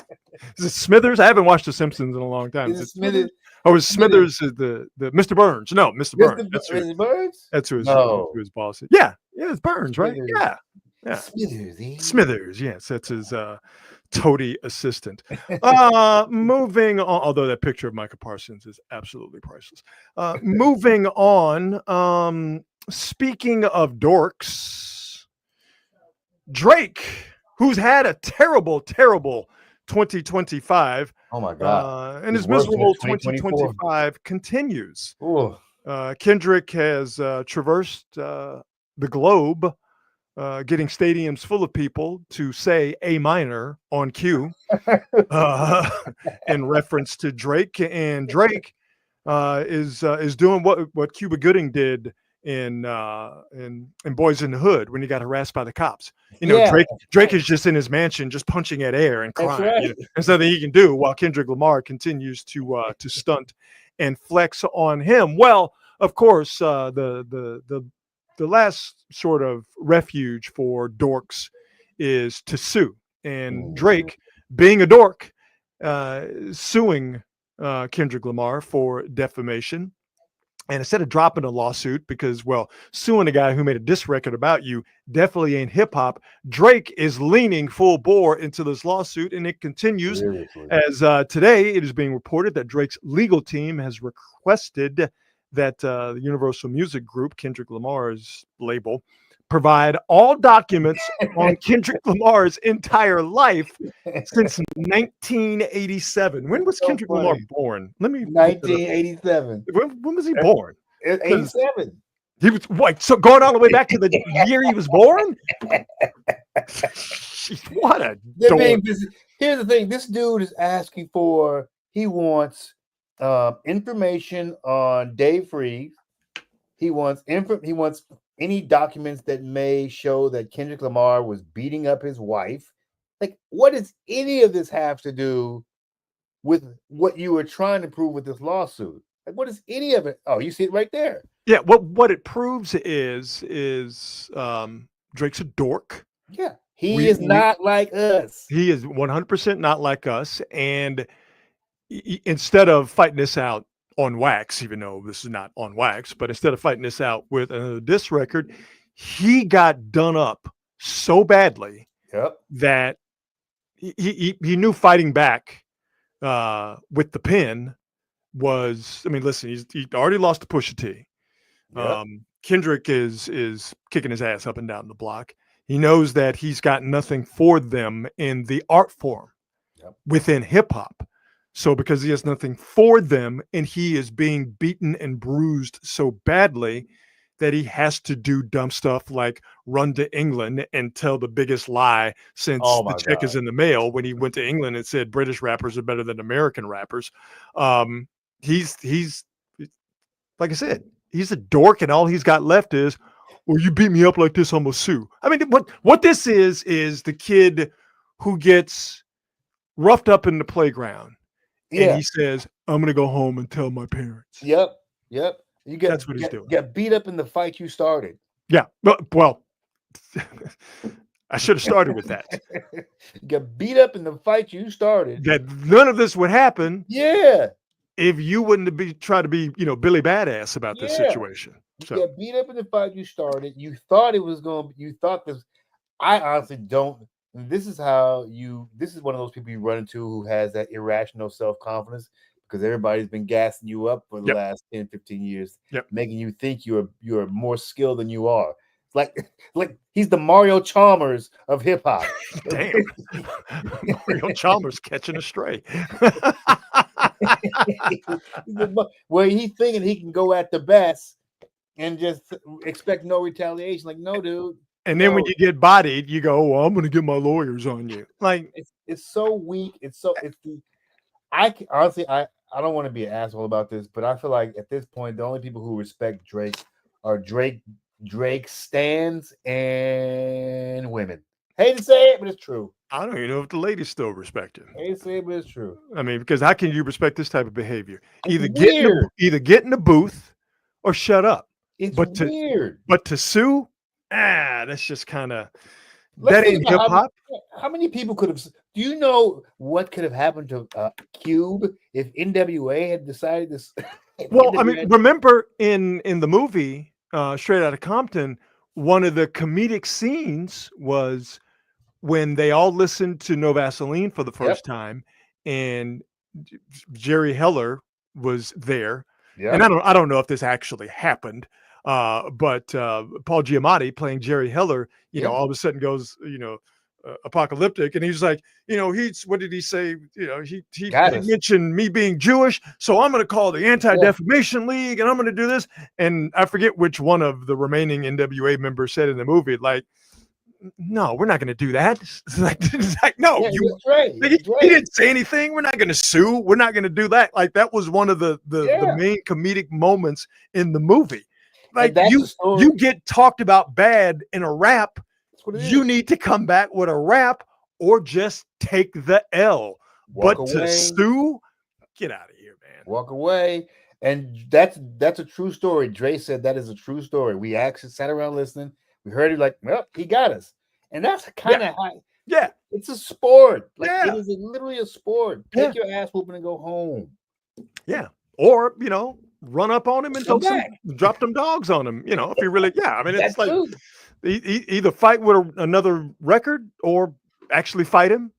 it Smithers? I haven't watched The Simpsons in a long time. Is it Smithers? Oh, is Smithers the Mr. Burns? No, Mr. Burns. Mr. Burns? That's who his boss is. Yeah, it's Burns, right? Smithers. Yeah. Smithers. Smithers, yes, that's his toady assistant. Moving on, although that picture of Micah Parsons is absolutely priceless. Moving on, speaking of dorks, Drake, who's had a terrible 2025. Oh my God. And his miserable 2025 continues. Kendrick has traversed the globe, getting stadiums full of people to say A minor on cue in reference to Drake. And Drake is doing what Cuba Gooding did in Boys in the Hood when he got harassed by the cops. Drake is just in his mansion just punching at air and crying. Right. There's nothing he can do while Kendrick Lamar continues to stunt and flex on him. Well, of course, the last sort of refuge for dorks is to sue. And Drake, being a dork, suing Kendrick Lamar for defamation. And instead of dropping a lawsuit because, well, suing a guy who made a diss record about you definitely ain't hip hop, Drake is leaning full bore into this lawsuit, and it continues. Seriously. As today it is being reported that Drake's legal team has requested that the Universal Music Group, Kendrick Lamar's label, provide all documents on Kendrick Lamar's entire life since 1987. When was Kendrick Lamar born? 1987. When was he born? 87. He was so going all the way back to the year he was born? What a dork. Here's the thing. This dude is asking for, he wants information on Dave Freeze. He wants any documents that may show that Kendrick Lamar was beating up his wife. Like, what does any of this have to do with what you were trying to prove with this lawsuit? Like, what is any of it? Oh, you see it right there. Yeah, what it proves is Drake's a dork. Yeah, he is not like us. He is 100% not like us. And instead of fighting this out on wax, even though this is not on wax, but instead of fighting this out with another diss record, he got done up so badly that he knew fighting back with the pen was, I mean, listen, he already lost to Pusha T. Kendrick is kicking his ass up and down the block. He knows that he's got nothing for them in the art form within hip hop. So because he has nothing for them and he is being beaten and bruised so badly that he has to do dumb stuff like run to England and tell the biggest lie since the check is in the mail when he went to England and said British rappers are better than American rappers. He's like I said, he's a dork, and all he's got left is, well, you beat me up like this, I'm gonna sue. I mean, what this is the kid who gets roughed up in the playground. And he says, I'm going to go home and tell my parents. Yep. That's what he's doing. Got beat up in the fight you started. Yeah. Well, I should have started with that. Got beat up in the fight you started. That none of this would happen. Yeah. If you wouldn't have tried to be, Billy Badass about this situation. So. You got beat up in the fight you started. You thought it was this. I honestly don't. This is one of those people you run into who has that irrational self-confidence because everybody's been gassing you up for the last 10, 15 years, making you think you're more skilled than you are. Like he's the Mario Chalmers of hip hop. Damn. Mario Chalmers catching a stray. Where he's thinking he can go at the best and just expect no retaliation. Like, no, dude. And then when So you get bodied, you go, well, I'm going to get my lawyers on you. Like, it's so weak. It's the honestly I don't want to be an asshole about this, but I feel like at this point the only people who respect Drake are Drake stans and women. Hate to say it, but it's true. I don't even know if the ladies still respect him. Hate to say it, but it's true. I mean, because how can you respect this type of behavior? It's Either weird. get in the booth or shut up. It's But weird. But to sue, that's just kind of Let's that think ain't about hip hop. How many people could have? Do you know what could have happened to Cube if NWA had decided this? Well, I mean, remember in the movie Straight Outta Compton, one of the comedic scenes was when they all listened to No Vaseline for the first time, and Jerry Heller was there. Yeah. And I don't know if this actually happened, but Paul Giamatti playing Jerry Heller, you know, all of a sudden goes, apocalyptic, and he's like, what did he say? He mentioned me being Jewish, so I'm going to call the Anti-Defamation League, and I'm going to do this. And I forget which one of the remaining NWA members said in the movie, like, no, we're not going to do that. It's like no, he didn't say anything. We're not going to sue. We're not going to do that. Like, that was one of the main comedic moments in the movie. Like, you get talked about bad in a rap. You need to come back with a rap or just take the L. But to sue, get out of here, man. Walk away. And that's a true story. Dre said that is a true story. We actually sat around listening. We heard it like, well, he got us. And that's kind of how. Yeah. It's a sport. Like, it is literally a sport. Take your ass whooping and go home. Yeah. Or, run up on him and drop them dogs on him. If you really, I mean, it's like either fight with another record or actually fight him.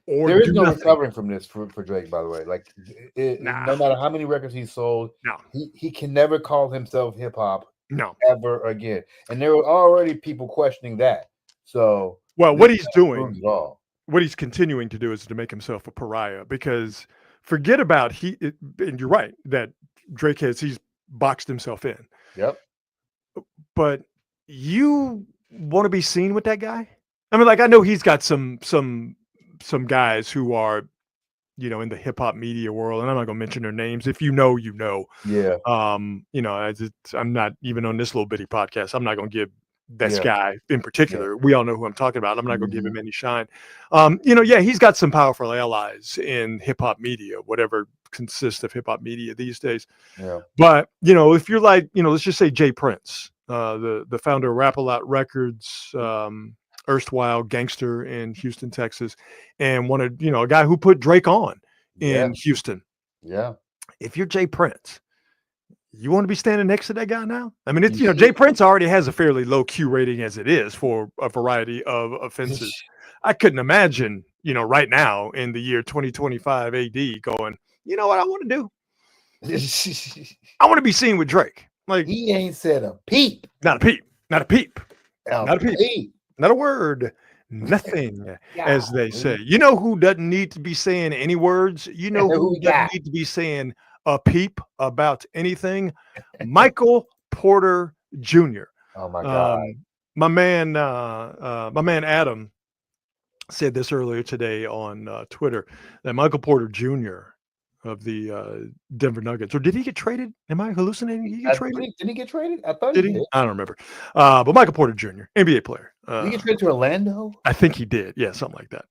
Or there is no recovering from this for Drake, by the way. Like, no matter how many records he sold, he can never call himself hip hop. No, ever again. And there were already people questioning that. So, well, what he's doing, what he's continuing to do is to make himself a pariah, because forget about and you're right that Drake he's boxed himself in. Yep. But you want to be seen with that guy? I mean, like, I know he's got some guys who are, in the hip hop media world, and I'm not gonna mention their names. If you know, you know. Yeah. I'm not even on this little bitty podcast. I'm not gonna give this guy in particular. We all know who I'm talking about. I'm not gonna give him any shine. He's got some powerful allies in hip hop media, whatever consists of hip hop media these days. Yeah. But if you're like, let's just say Jay Prince, the founder of Rap-A-Lot Records, erstwhile gangster in Houston, Texas, and wanted, a guy who put Drake on in Houston. Yeah. If you're Jay Prince, you want to be standing next to that guy now? I mean, it's, Jay Prince already has a fairly low Q rating as it is for a variety of offenses. I couldn't imagine, right now in the year 2025 AD going, you know what I want to do? I want to be seen with Drake. Like, he ain't said a peep. Not a peep. Not a peep. Not a peep. Not a word, nothing, as they say. You know who doesn't need to be saying any words? You know who doesn't need to be saying a peep about anything? Michael Porter Jr. Oh my God. My man Adam said this earlier today on Twitter that Michael Porter Jr. of the Denver Nuggets, or did he get traded? Am I hallucinating? Did he get traded? Did he get traded? I thought he did. I don't remember. But Michael Porter Jr., NBA player. Did he get traded to Orlando? I think he did. Yeah, something like that.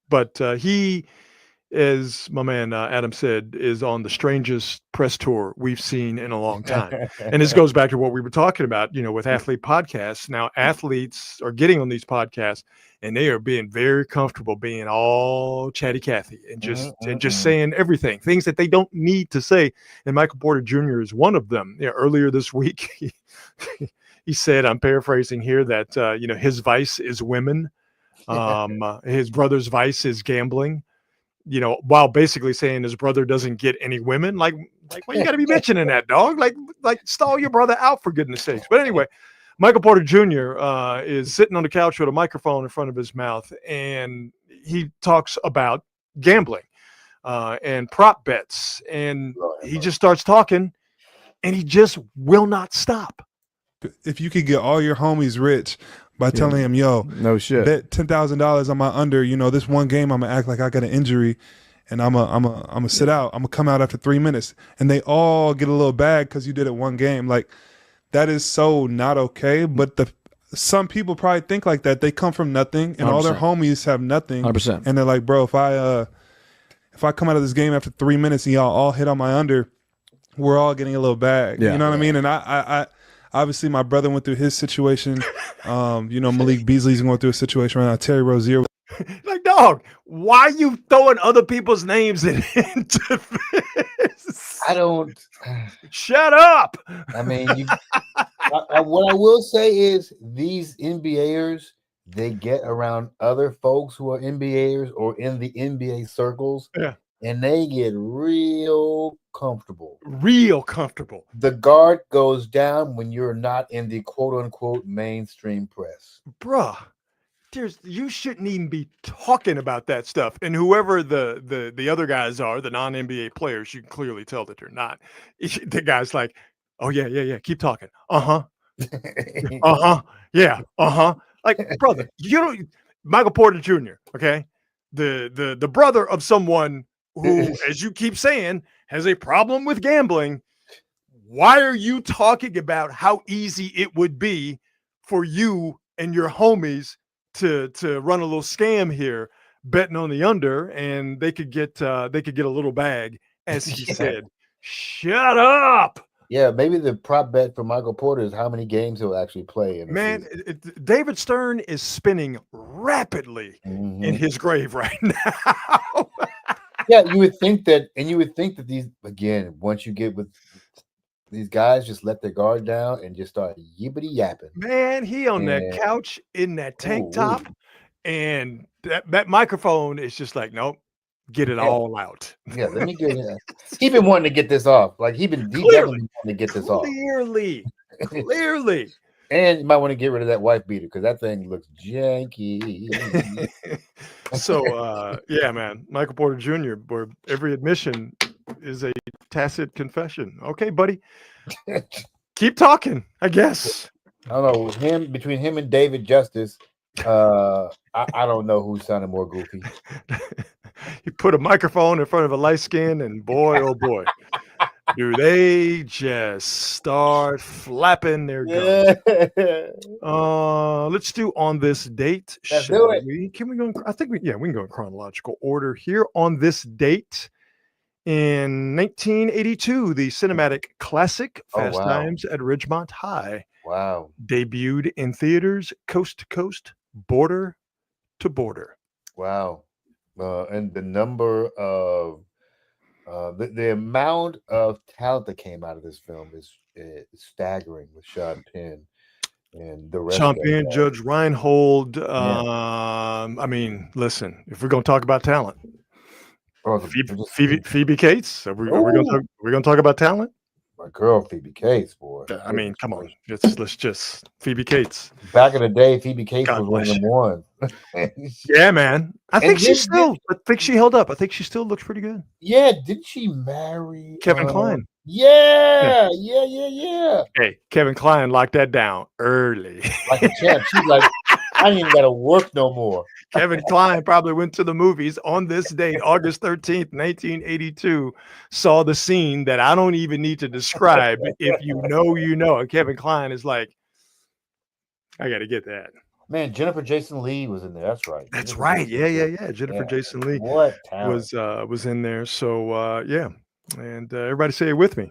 But he, as my man Adam said, is on the strangest press tour we've seen in a long time. And this goes back to what we were talking about, with athlete podcasts. Now, athletes are getting on these podcasts, and they are being very comfortable being all chatty Cathy and just saying everything, things that they don't need to say. And Michael Porter Jr. is one of them. Earlier this week, he said, I'm paraphrasing here, that his vice is women, his brother's vice is gambling. While basically saying his brother doesn't get any women. Like, why you got to be mentioning that, dog? Like stall your brother out, for goodness sakes. But anyway, Michael Porter Jr. Is sitting on the couch with a microphone in front of his mouth, and he talks about gambling and prop bets, and he just starts talking, and he just will not stop. if you could get all your homies rich by telling them, yo, No shit. bet $10,000 on my under, this one game I'm gonna act like I got an injury and I'm gonna sit out. I'm gonna come out after 3 minutes, and they all get a little bag because you did it one game. Like, that is so not okay. But some people probably think like that. They come from nothing, and all their homies have nothing. 100%. And they're like, bro, if I come out of this game after 3 minutes and y'all all hit on my under, we're all getting a little bag. Yeah. You know what I mean? And I obviously my brother went through his situation. Malik Beasley's going through a situation right now. Terry Rozier. Like, dog, why are you throwing other people's names into this? I don't. Shut up. I mean, what I will say is these NBAers, they get around other folks who are NBAers or in the NBA circles, and they get real comfortable. Real comfortable. The guard goes down when you're not in the quote unquote mainstream press. Bruh, you shouldn't even be talking about that stuff. And whoever the other guys are, the non-NBA players, you can clearly tell that they're not. The guy's like, oh, yeah. Keep talking. Uh-huh. Yeah. Like, brother, Michael Porter Jr., okay? The brother of someone who, as you keep saying, has a problem with gambling. Why are you talking about how easy it would be for you and your homies to run a little scam here, betting on the under, and they could get a little bag, as he said. Shut up. Yeah, maybe the prop bet for Michael Porter is how many games he'll actually play. David Stern is spinning rapidly in his grave right now. Yeah, you would think that these, again, once you get with these guys, just let their guard down and just start yippity yapping. Man, he on that couch in that tank top, and that microphone is just like, nope, get it all out. Yeah, let me get it. He been wanting to get this off. Like he definitely wanting to get this off. Clearly. And you might want to get rid of that wife beater because that thing looks janky. So, yeah, man, Michael Porter Jr., where every admission is a tacit confession. Okay, buddy. Keep talking, I guess. I don't know. Between him and David Justice, I don't know who sounded more goofy. He put a microphone in front of a light skin, and boy, oh boy, do they just start flapping their gums. Let's do On This Date. Let's do it. Can we go? I think we can go in chronological order here. On This Date, in 1982, the cinematic classic Fast Times at Ridgemont High debuted in theaters coast to coast, border to border. Wow. And the number of the amount of talent that came out of this film is staggering with Sean Penn and the rest. Sean Penn, Judge Reinhold. I mean, listen, if we're going to talk about talent, Phoebe Cates. Are we going to talk about talent? My girl, Phoebe Cates, boy. I mean, come on. Let's just Phoebe Cates. Back in the day, Phoebe Cates was one of them one. Yeah, man. I think she held up. I think she still looks pretty good. Yeah, didn't she marry Kevin Kline? Yeah. Hey, Kevin Kline locked that down early. Like a champ. She's like, I ain't even gotta work no more. Kevin Kline probably went to the movies on this date, August 13th, 1982, saw the scene that I don't even need to describe. If you know, you know. And Kevin Kline is like, I got to get that. Man, Jennifer Jason Leigh was in there. That's right. That's right. Yeah. Jennifer Jason Leigh was in there. So, yeah. And everybody say it with me.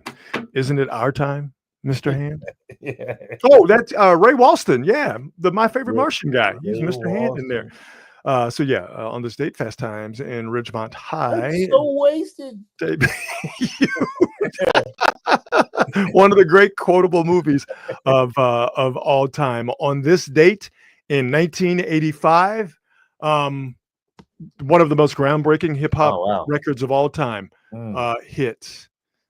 Isn't it our time, Mr. Hand? Yeah. Oh, that's Ray Walston. Yeah. My favorite Martian guy. He's Mr. Hand in there. So yeah, On This Date, Fast Times in Ridgemont High. I'm so wasted. One of the great quotable movies of all time. On This Date in 1985, one of the most groundbreaking hip hop records of all time. Hit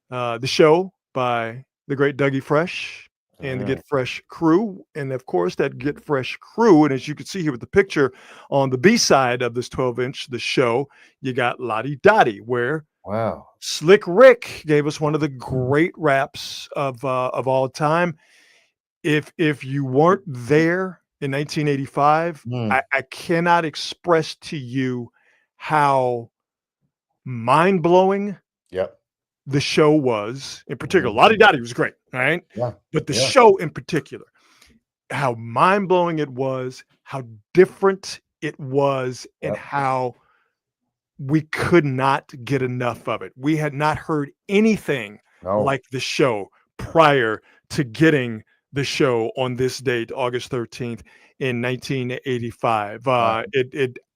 The Show by the great Dougie Fresh and the Get Fresh crew. And of course, that Get Fresh crew, and as you can see here with the picture on the B side of this 12-inch, The Show, you got Lottie Dottie, where Slick Rick gave us one of the great raps of all time. if you weren't there in 1985, Mm. I cannot express to you how mind-blowing Yep. the show was. In particular, Mhm. Lottie Dottie was great, right? Yeah. But the Yeah. show in particular, how mind-blowing it was, how different it was, and Yep. how we could not get enough of it. We had not heard anything No. like the show prior to getting the show on this date, August 13th in 1985.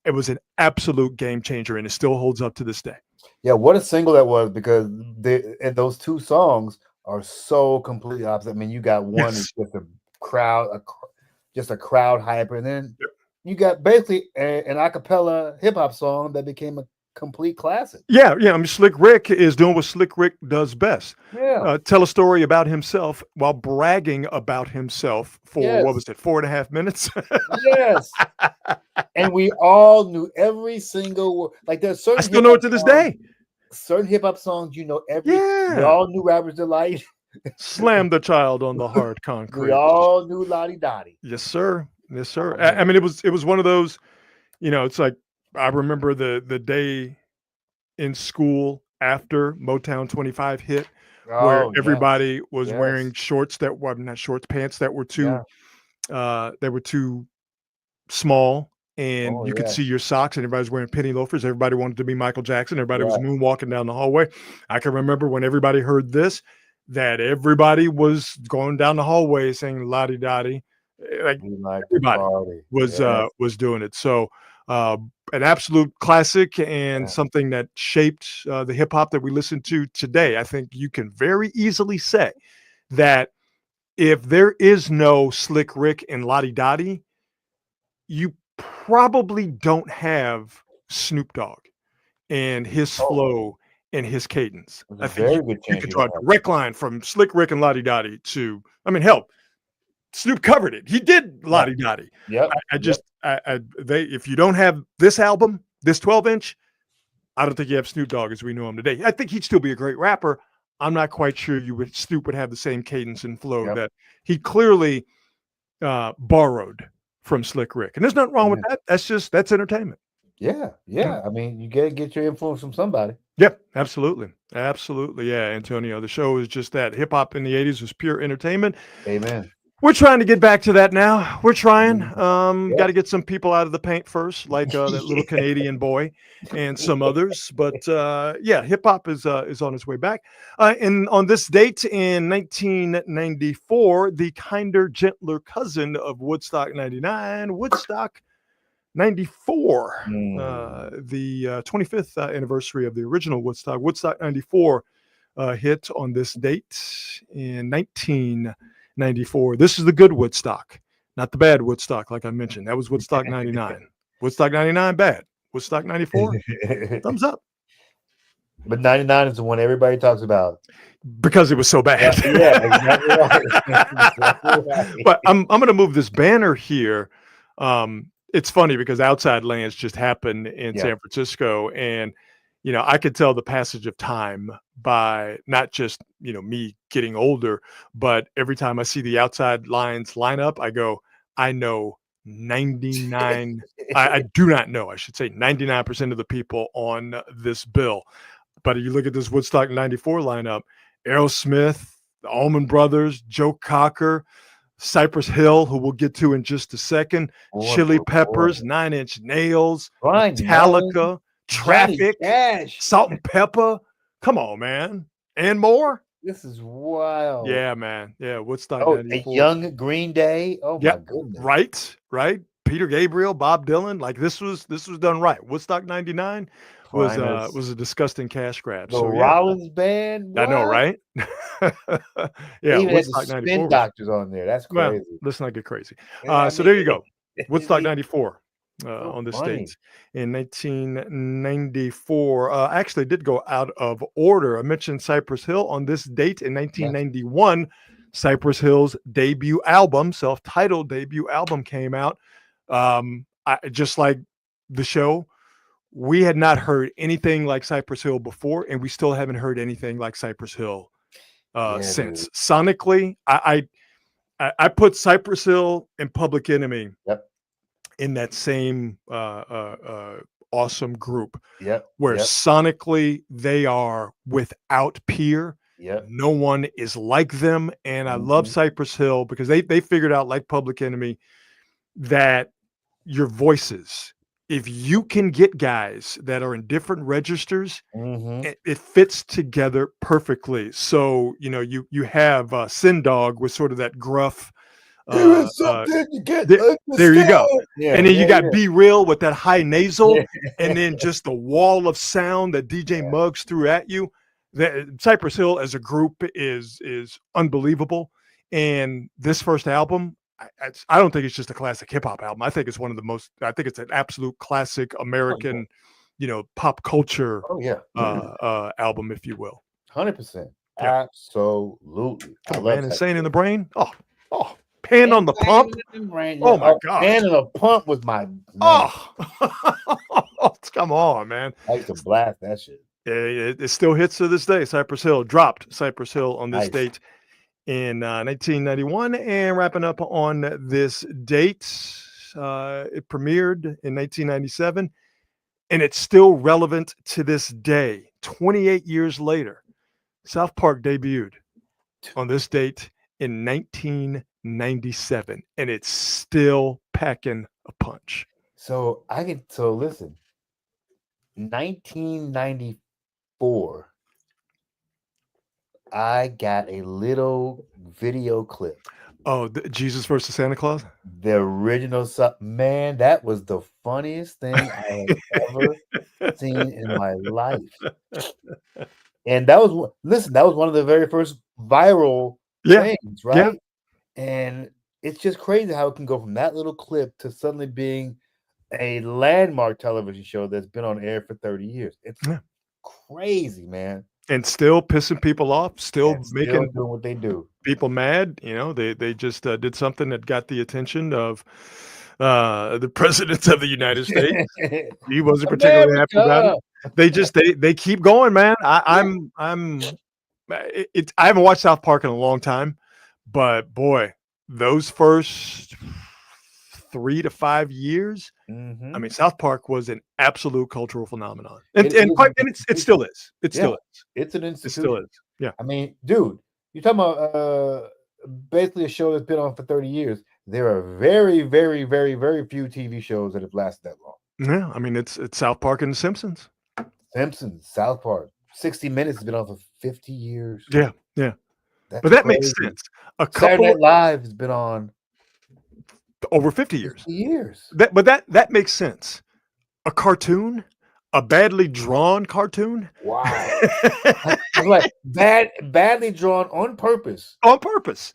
It was an absolute game changer, and it still holds up to this day. Yeah, what a single that was, because and those two songs are so completely opposite. I mean, you got one Yes. is just a crowd, just a crowd hyper, and then Yep. you got basically an a cappella hip hop song that became a complete classic. Yeah. I mean, Slick Rick is doing what Slick Rick does best. Yeah. Tell a story about himself while bragging about himself for, Yes. what was it, 4.5 minutes? Yes. And we all knew every single word. Like there's certain I still know it to this day. Certain hip hop songs, you know, we Yeah. all knew Rapper's Delight. Slam the child on the hard concrete. We all knew Lottie Dottie. Yes, sir. Yes, sir. Oh, I mean, it was one of those, it's like I remember the day in school after Motown 25 hit, where Oh, everybody was Yes. wearing shorts that were not shorts, pants that were too small, and Oh, you could yeah. see your socks, and everybody's wearing penny loafers. Everybody wanted to be Michael Jackson. Everybody was Right. moonwalking down the hallway. I can remember when everybody heard this, that everybody was going down the hallway saying "Lottie Dottie," like We like to everybody party. was doing it. So an absolute classic, and Yeah. something that shaped the hip hop that we listen to today. I think you can very easily say that if there is no Slick Rick and Lottie Dottie, you probably don't have Snoop Dogg and his flow and his cadence. It's I a think very you, good you chance could you draw a don't have. direct line from Slick Rick and Lottie Dottie to, I mean, hell, Snoop covered it. He did Lottie Dottie. Yep. If you don't have this album, this 12-inch, I don't think you have Snoop Dogg as we know him today. I think he'd still be a great rapper. I'm not quite sure Snoop would have the same cadence and flow Yep. that he clearly borrowed from Slick Rick. And there's nothing wrong with that. That's entertainment. Yeah. Yeah. I mean, you gotta get your influence from somebody. Yep, absolutely. Absolutely. Yeah, Antonio. The show is just that. Hip hop in the 80s was pure entertainment. Amen. We're trying to get back to that now. We're trying. Yeah. Got to get some people out of the paint first, like that little Canadian boy and some others. But yeah, hip hop is on its way back. And on this date in 1994, the kinder, gentler cousin of Woodstock 99, Woodstock 94, the 25th anniversary of the original Woodstock. Woodstock 94 hit on this date in 1994. This is the good Woodstock, not the bad Woodstock, like I mentioned. That was Woodstock 99. Woodstock 99, bad. Woodstock 94, thumbs up. But 99 is the one everybody talks about. Because it was so bad. Yeah, exactly right. Exactly right. But I'm going to move this banner here. It's funny because Outside Lands just happened in San Francisco, and I could tell the passage of time by not just me getting older, but every time I see the Outside Lines lineup, I go, I know 99. I do not know. I should say 99% of the people on this bill. But if you look at this Woodstock 94 lineup, Aerosmith, the Allman Brothers, Joe Cocker, Cypress Hill, who we'll get to in just a second, Chili Peppers, 9 Inch Nails, Metallica, Traffic, Salt and Pepper. Come on, man. And more. This is wild. Yeah, man. Yeah, Woodstock Oh, 94. a young Green Day. Oh my goodness. Right. Peter Gabriel, Bob Dylan. Like this was done right. Woodstock 99 was a disgusting cash grab. The Rollins band. I know, right? Yeah, even Woodstock had the 94. Spin Doctors on there. That's crazy. Well, let's not get crazy. Yeah, So there you go. Woodstock 94 on this funny. date in 1994. Actually did go out of order. I mentioned Cypress Hill on this date in 1991. Cypress Hill's debut album, self-titled debut album, came out. Just like the show, we had not heard anything like Cypress Hill before, and we still haven't heard anything like Cypress Hill since. Sonically, I put Cypress Hill and Public Enemy Yep. in that same awesome group Yep. where Yep. sonically they are without peer. Yep. No one is like them. And I love Cypress Hill because they figured out, like Public Enemy, that your voices, if you can get guys that are in different registers, it fits together perfectly. So, you have Sin Dog with sort of that gruff. There is something you get. There you go. Yeah, and then you got yeah. Be Real with that high nasal, Yeah. and then just the wall of sound that DJ Muggs threw at you. Cypress Hill as a group is unbelievable. And this first album, I don't think it's just a classic hip hop album. I think it's one of the most. I think it's an absolute classic American, pop culture. Album, if you will. 100%. Yeah. Absolutely. Come on, man, Insane in the Brain. Oh, Pan on the Pump. Oh my God, Pan on the Pump was my. Man. Oh, come on, man. I used to blast that shit. It still hits to this day. Cypress Hill dropped Cypress Hill on this Nice. date in 1991, and wrapping up on this date, it premiered in 1997, and it's still relevant to this day. 28 years later, South Park debuted on this date in 1997, and it's still packing a punch. So listen, 1994. I got a little video clip. Oh, Jesus versus Santa Claus? The original man, that was the funniest thing I had ever seen in my life. And that was one of the very first viral things, right? Yeah. And it's just crazy how it can go from that little clip to suddenly being a landmark television show that's been on air for 30 years. It's crazy, man. And still pissing people off, still making doing what they do. People mad. They just did something that got the attention of the president of the United States. He wasn't particularly happy about it. They keep going, man. I haven't watched South Park in a long time, but boy, those first 3 to 5 years, I mean, South Park was an absolute cultural phenomenon, and it still is. It still is. It's an institution. It still is. Yeah. I mean, dude, you're talking about basically a show that's been on for 30 years. There are very, very, very, very few TV shows that have lasted that long. Yeah, I mean, it's South Park and The Simpsons. South Park. 60 Minutes has been on for 50 years. Yeah. That's but that crazy. makes sense. Saturday Night Live has been on over 50 years. 50 years. That makes sense. A cartoon, a badly drawn cartoon. Wow. Like badly drawn on purpose. On purpose.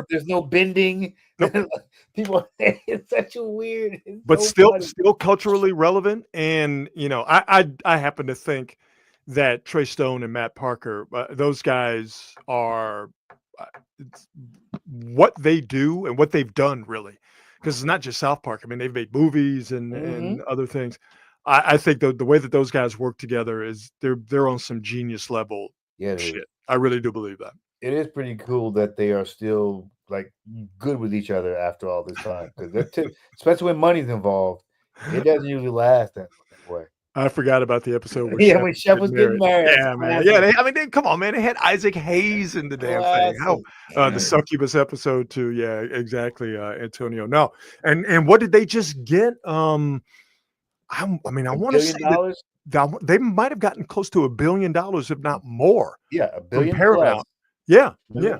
There's no bending. Nope. People, it's such a weird. But so still culturally relevant. And I happen to think that Trey Stone and Matt Parker, those guys are what they do and what they've done, really. Because it's not just South Park. I mean, they've made movies and other things. I think the way that those guys work together is they're on some genius level shit. I really do believe that. It is pretty cool that they are still like good with each other after all this time. Because especially when money's involved, it doesn't usually last that way. I forgot about the episode where when Chef was getting married. Yeah, man. Yeah, come on, man. They had Isaac Hayes in the damn thing. The Succubus episode too. Yeah, exactly, Antonio. No, and what did they just get? I mean, I want to say that they might have gotten close to $1 billion, if not more. Yeah, $1 billion from Paramount. Plus. Yeah,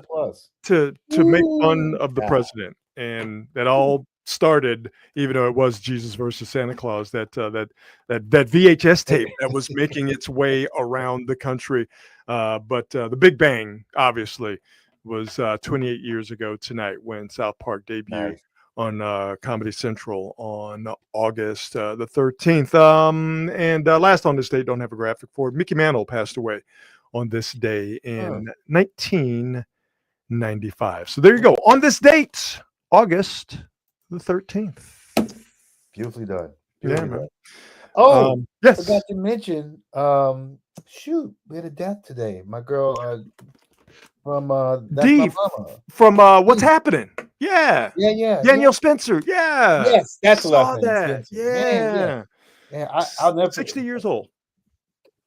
plus to make fun of the president, and that all started, even though it was Jesus versus Santa Claus, that VHS tape that was making its way around the country. But the Big Bang, obviously, was 28 years ago tonight when South Park debuted on Comedy Central on August the 13th. And last on this date, don't have a graphic for it, Mickey Mantle passed away on this day in 1995. So there you go. On this date, August the 13th. Beautifully done. Man. Oh, yes. Forgot to mention, we had a death today. My girl, from That's D My Mama. from What's Happening? Yeah. Yeah. Danielle Spencer. Yeah. Yes, that's the last Saw name. that. Spencer. Man, Yeah. I'll never 60 years old.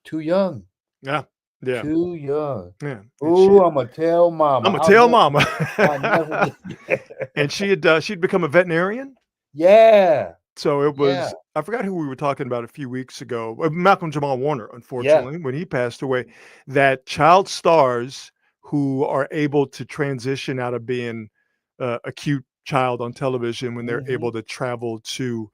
Too young. Yeah. Too young. Yeah. Ooh, I'm gonna tell Mama. I'm gonna tell Mama. I'll never And she'd become a veterinarian. Yeah. So it was, Yeah. I forgot who we were talking about a few weeks ago. Malcolm Jamal Warner, unfortunately, when he passed away, that child stars who are able to transition out of being a cute child on television when they're able to travel to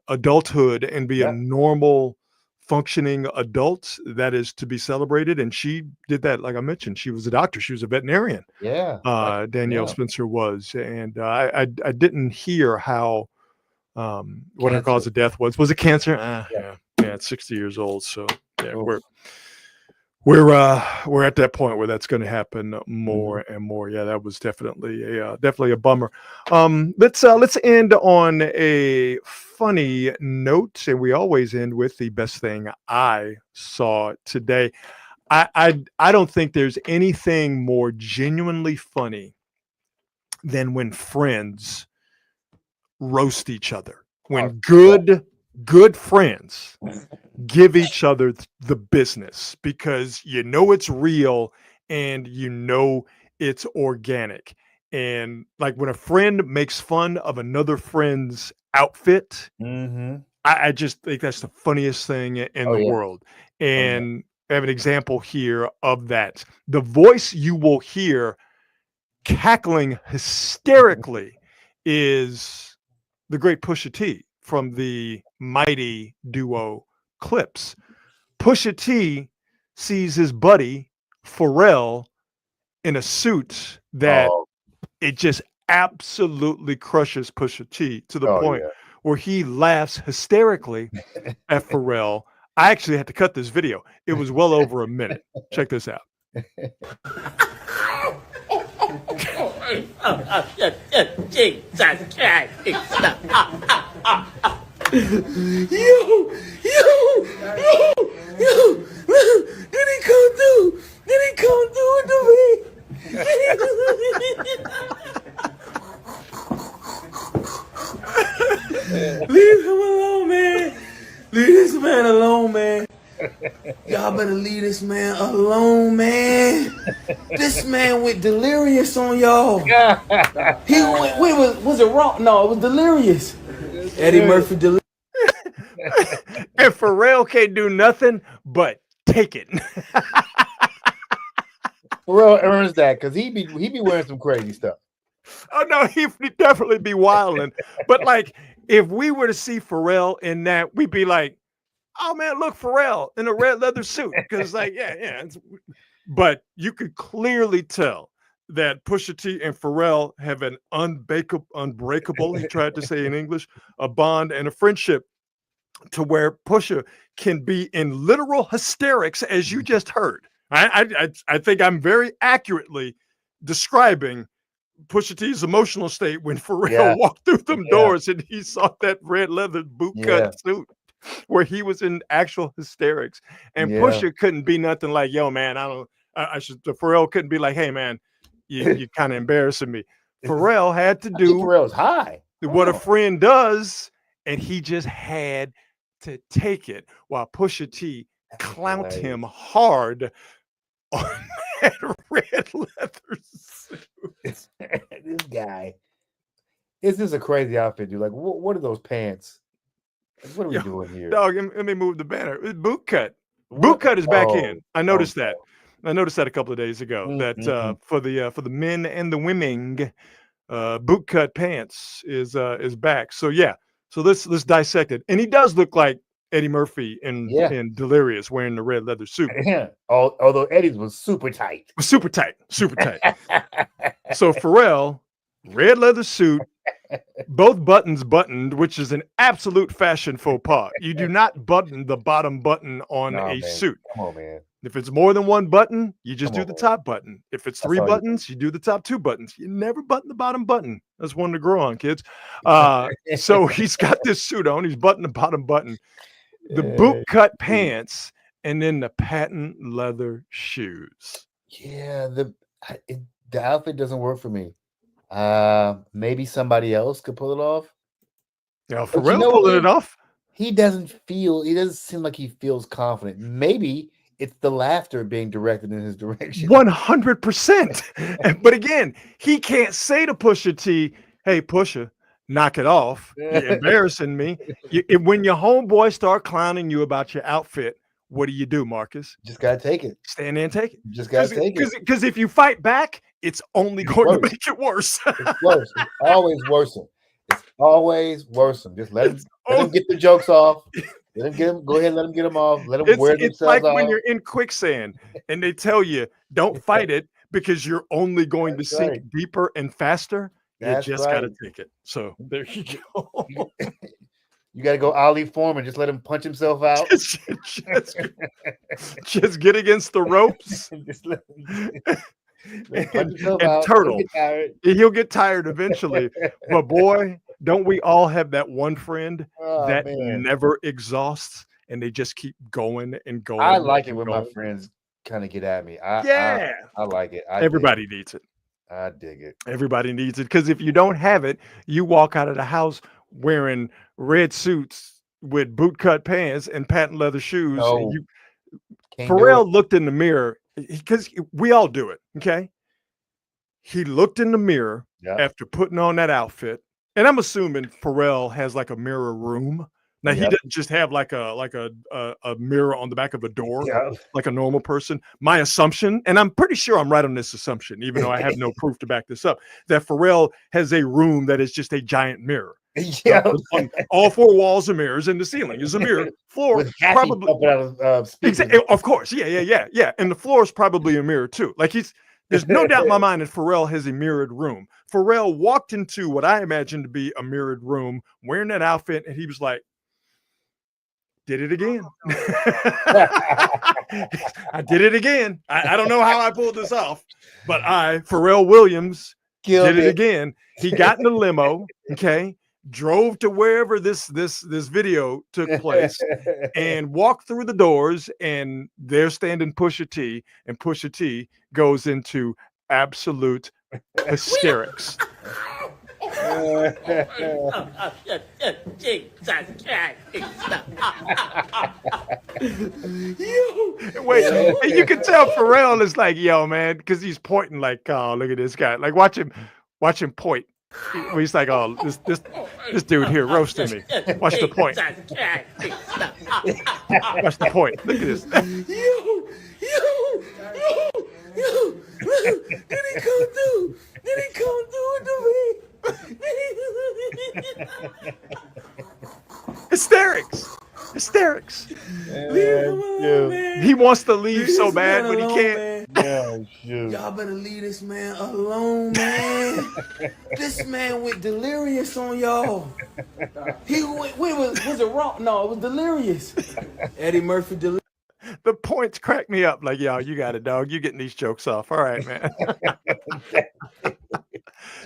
adulthood and be a normal functioning adult, that is to be celebrated. And she did that. Like I mentioned, she was a doctor. She was a veterinarian. Yeah. Danielle Spencer was. And I didn't hear how, what her cause of death was. Was it cancer? Yeah, it's 60 years old. So yeah, we're at that point where that's going to happen more and more. Yeah, that was definitely a bummer. Let's end on a funny note, and we always end with the best thing I saw today. I don't think there's anything more genuinely funny than when friends roast each other. When good friends give each other the business, because you know it's real and you know it's organic. And like when a friend makes fun of another friend's outfit, I just think that's the funniest thing in the world. And I have an example here of that. The voice you will hear cackling hysterically is the great Pusha T from the mighty duo Clips. Pusha T sees his buddy Pharrell in a suit that it just absolutely crushes Pusha T to the point where he laughs hysterically at Pharrell. I actually had to cut this video. It was well over a minute. Check this out. Yo, did he come through? Did he come through with the beat? Leave him alone, man. Leave this man alone, man. Y'all better leave this man alone, man. This man went delirious on y'all. He went, was it wrong? No, it was delirious. Eddie Murphy delirious. And Pharrell can't do nothing but take it. Pharrell earns that because he be wearing some crazy stuff. Oh no, he'd definitely be wilding. But like, if we were to see Pharrell in that, we'd be like, "Oh man, look, Pharrell in a red leather suit." Because like, yeah. But you could clearly tell that Pusha T and Pharrell have an unbreakable, he tried to say in English, a bond and a friendship, to where Pusha can be in literal hysterics, as you just heard. I think I'm very accurately describing Pusha T's emotional state when Pharrell walked through them doors and he saw that red leather bootcut suit, where he was in actual hysterics. And Pusha couldn't be nothing like, "Yo, man, Pharrell couldn't be like, 'Hey, man, you kind of embarrassing me.'" Pharrell had to do Pharrell's high. What a friend does, and he just had to take it while Pusha T clowned him hard on that red leather suit. This guy. This is a crazy outfit, dude. Like, what are those pants? What are we doing here? Dog, let me move the banner. Boot cut. Boot cut is back in. I noticed that. I noticed that a couple of days ago. That for the men and the women, boot cut pants is back. So yeah. So let's dissect it. And he does look like Eddie Murphy in Delirious, wearing the red leather suit. Yeah. Although Eddie's was super tight. Super tight. So Pharrell, red leather suit, both buttons buttoned, which is an absolute fashion faux pas. You do not button the bottom button on a suit. Come on, man. If it's more than one button, you just do the top button. If it's three buttons, you do the top two buttons. You never button the bottom button. That's one to grow on, kids. So he's got this suit on. He's buttoned the bottom button, the boot cut pants, and then the patent leather shoes. Yeah, the outfit doesn't work for me. Maybe somebody else could pull it off. Yeah, But you Pharrell know what, pulling it man? off. He doesn't seem like he feels confident. Maybe it's the laughter being directed in his direction. 100%. But again, he can't say to Pusha T, "Hey, Pusha, knock it off. You're embarrassing me." When your homeboy start clowning you about your outfit, what do, Marcus? Just gotta take it. Stand there and take it. Just gotta take it. Because if you fight back, it's only It's going to worse. make it worse. It's worse. It's always worse. It's always worse. Just let It's him get the jokes off. Let him get them. Go ahead, let him get them off. Let them wear It's themselves like when off. you're in quicksand and they tell you, don't fight it because you're only going to That's sink right. deeper and faster. That's you just got to right. take it. So there you go. You got to go Ali Foreman. Just let him punch himself out. just get against the ropes. Just let him punch himself and out. turtle. He'll get tired. He'll get tired eventually. But boy, don't we all have that one friend Oh, that man. never exhausts and they just keep going and going. I like it and when going. my friends kind of get at me. Yeah. I like it. Everybody needs it. I dig it. Everybody needs it because if you don't have it, you walk out of the house wearing red suits with bootcut pants and patent leather shoes. No, and you, can't do Pharrell it. looked in the mirror because we all do it. Okay. He looked in the mirror Yeah. after putting on that outfit. And I'm assuming Pharrell has like a mirror room. Now he Yep. doesn't just have like a mirror on the back of a door Yeah. like a normal person. My assumption, and I'm pretty sure I'm right on this assumption, even though I have no proof to back this up, that Pharrell has a room that is just a giant mirror. Yeah. On all four walls are mirrors, and the ceiling is a mirror. Floor With Happy probably jumping out of speakers. exactly, of course, yeah. And the floor is probably a mirror too. Like there's no doubt in my mind that Pharrell has a mirrored room. Pharrell walked into what I imagine to be a mirrored room, wearing that outfit, and he was like, "Did it again." I did it again. I don't know how I pulled this off, but Pharrell Williams, Killed did it again. He got in the limo, okay, drove to wherever this video took place, and walked through the doors, and there standing Pusha T, and Pusha T goes into absolute hysterics. Wait, and you can tell Pharrell is like, yo, man, because he's pointing like, oh, look at this guy. Like, watch him point. He's like, oh, this dude here roasting me. Watch the point. Watch the point. Look at this. Did he come through? Did he come through to me? Hysterics. He wants to leave so bad, but he can't. Y'all better leave this man alone, man. This man went delirious on y'all. He went, was it wrong? No, it was delirious. Eddie Murphy delirious. The points crack me up. Like, yo, you got it, dog. You getting these jokes off. All right, man.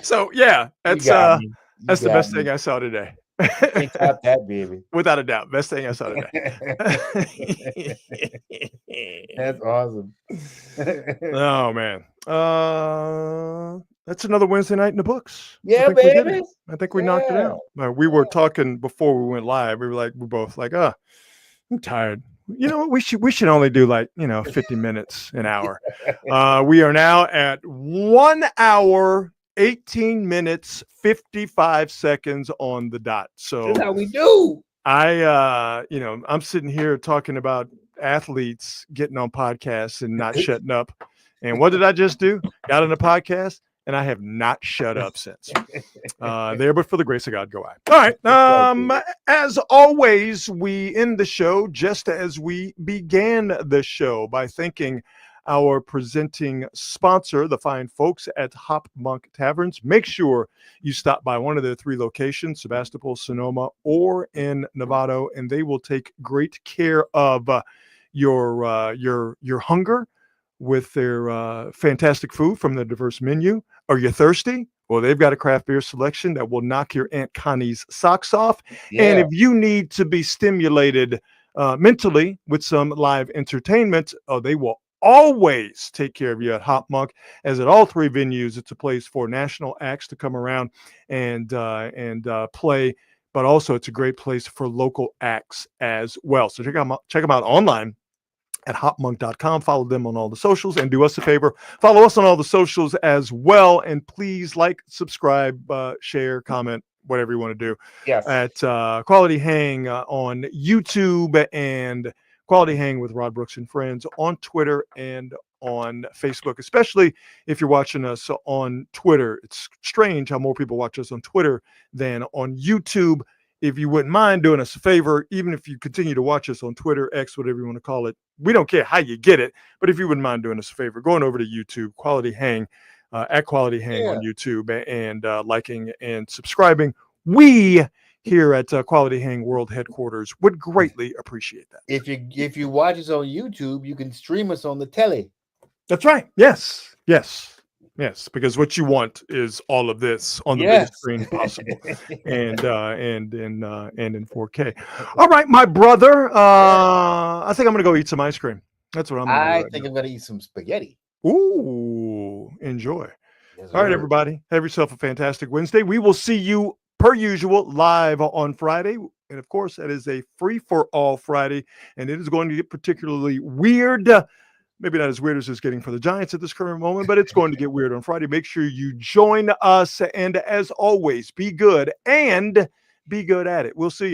So yeah, that's the best thing I saw today. Can't top that, baby. Without a doubt, best thing I saw today. That's awesome. Oh man, that's another Wednesday night in the books. Yeah, I think we did baby. it. I think we knocked it out. We were talking before we went live. We were both like, I'm tired. You know what? We should only do 50 minutes, an hour. We are now at 1 hour, 18 minutes, 55 seconds on the dot. So that's how we do. I'm sitting here talking about athletes getting on podcasts and not shutting up. And what did I just do? Got on a podcast and I have not shut up since. But for the grace of God, go I. All right. As always, we end the show just as we began the show by thanking our presenting sponsor, the fine folks at Hop Monk Taverns. Make sure you stop by one of their 3 locations, Sebastopol, Sonoma, or in Novato, and they will take great care of your hunger with their fantastic food from the diverse menu. Are you thirsty? Well, they've got a craft beer selection that will knock your Aunt Connie's socks off. Yeah. And if you need to be stimulated mentally with some live entertainment, they will always take care of you at Hop Monk, as at all three venues, it's a place for national acts to come around and play, but also it's a great place for local acts as well. So check them out online at hopmonk.com. Follow them on all the socials, and do us a favor, follow us on all the socials as well. And please like, subscribe, share, comment, whatever you want to do. Yes. At Quality Hang on YouTube, and Quality Hang with Rod Brooks and Friends on Twitter and on Facebook, especially if you're watching us on Twitter. It's strange how more people watch us on Twitter than on YouTube. If you wouldn't mind doing us a favor, even if you continue to watch us on Twitter, X, whatever you want to call it, we don't care how you get it, but if you wouldn't mind doing us a favor, going over to YouTube, Quality Hang, at Quality Hang on YouTube, and liking and subscribing. We here at Quality Hang World Headquarters would greatly appreciate that. If you watch us on YouTube, you can stream us on the telly. That's right. Yes. Because what you want is all of this on the biggest screen possible, and in 4K. All right, my brother. I think I'm gonna go eat some ice cream. That's what I'm gonna do. I think I'm gonna eat some spaghetti. Ooh, enjoy. Yes, all right, sir. everybody. Have yourself a fantastic Wednesday. We will see you per usual live on Friday. And of course, that is a free for all Friday, and it is going to get particularly weird. Maybe not as weird as it's getting for the Giants at this current moment, but it's going to get weird on Friday. Make sure you join us. And as always, be good and be good at it. We'll see you.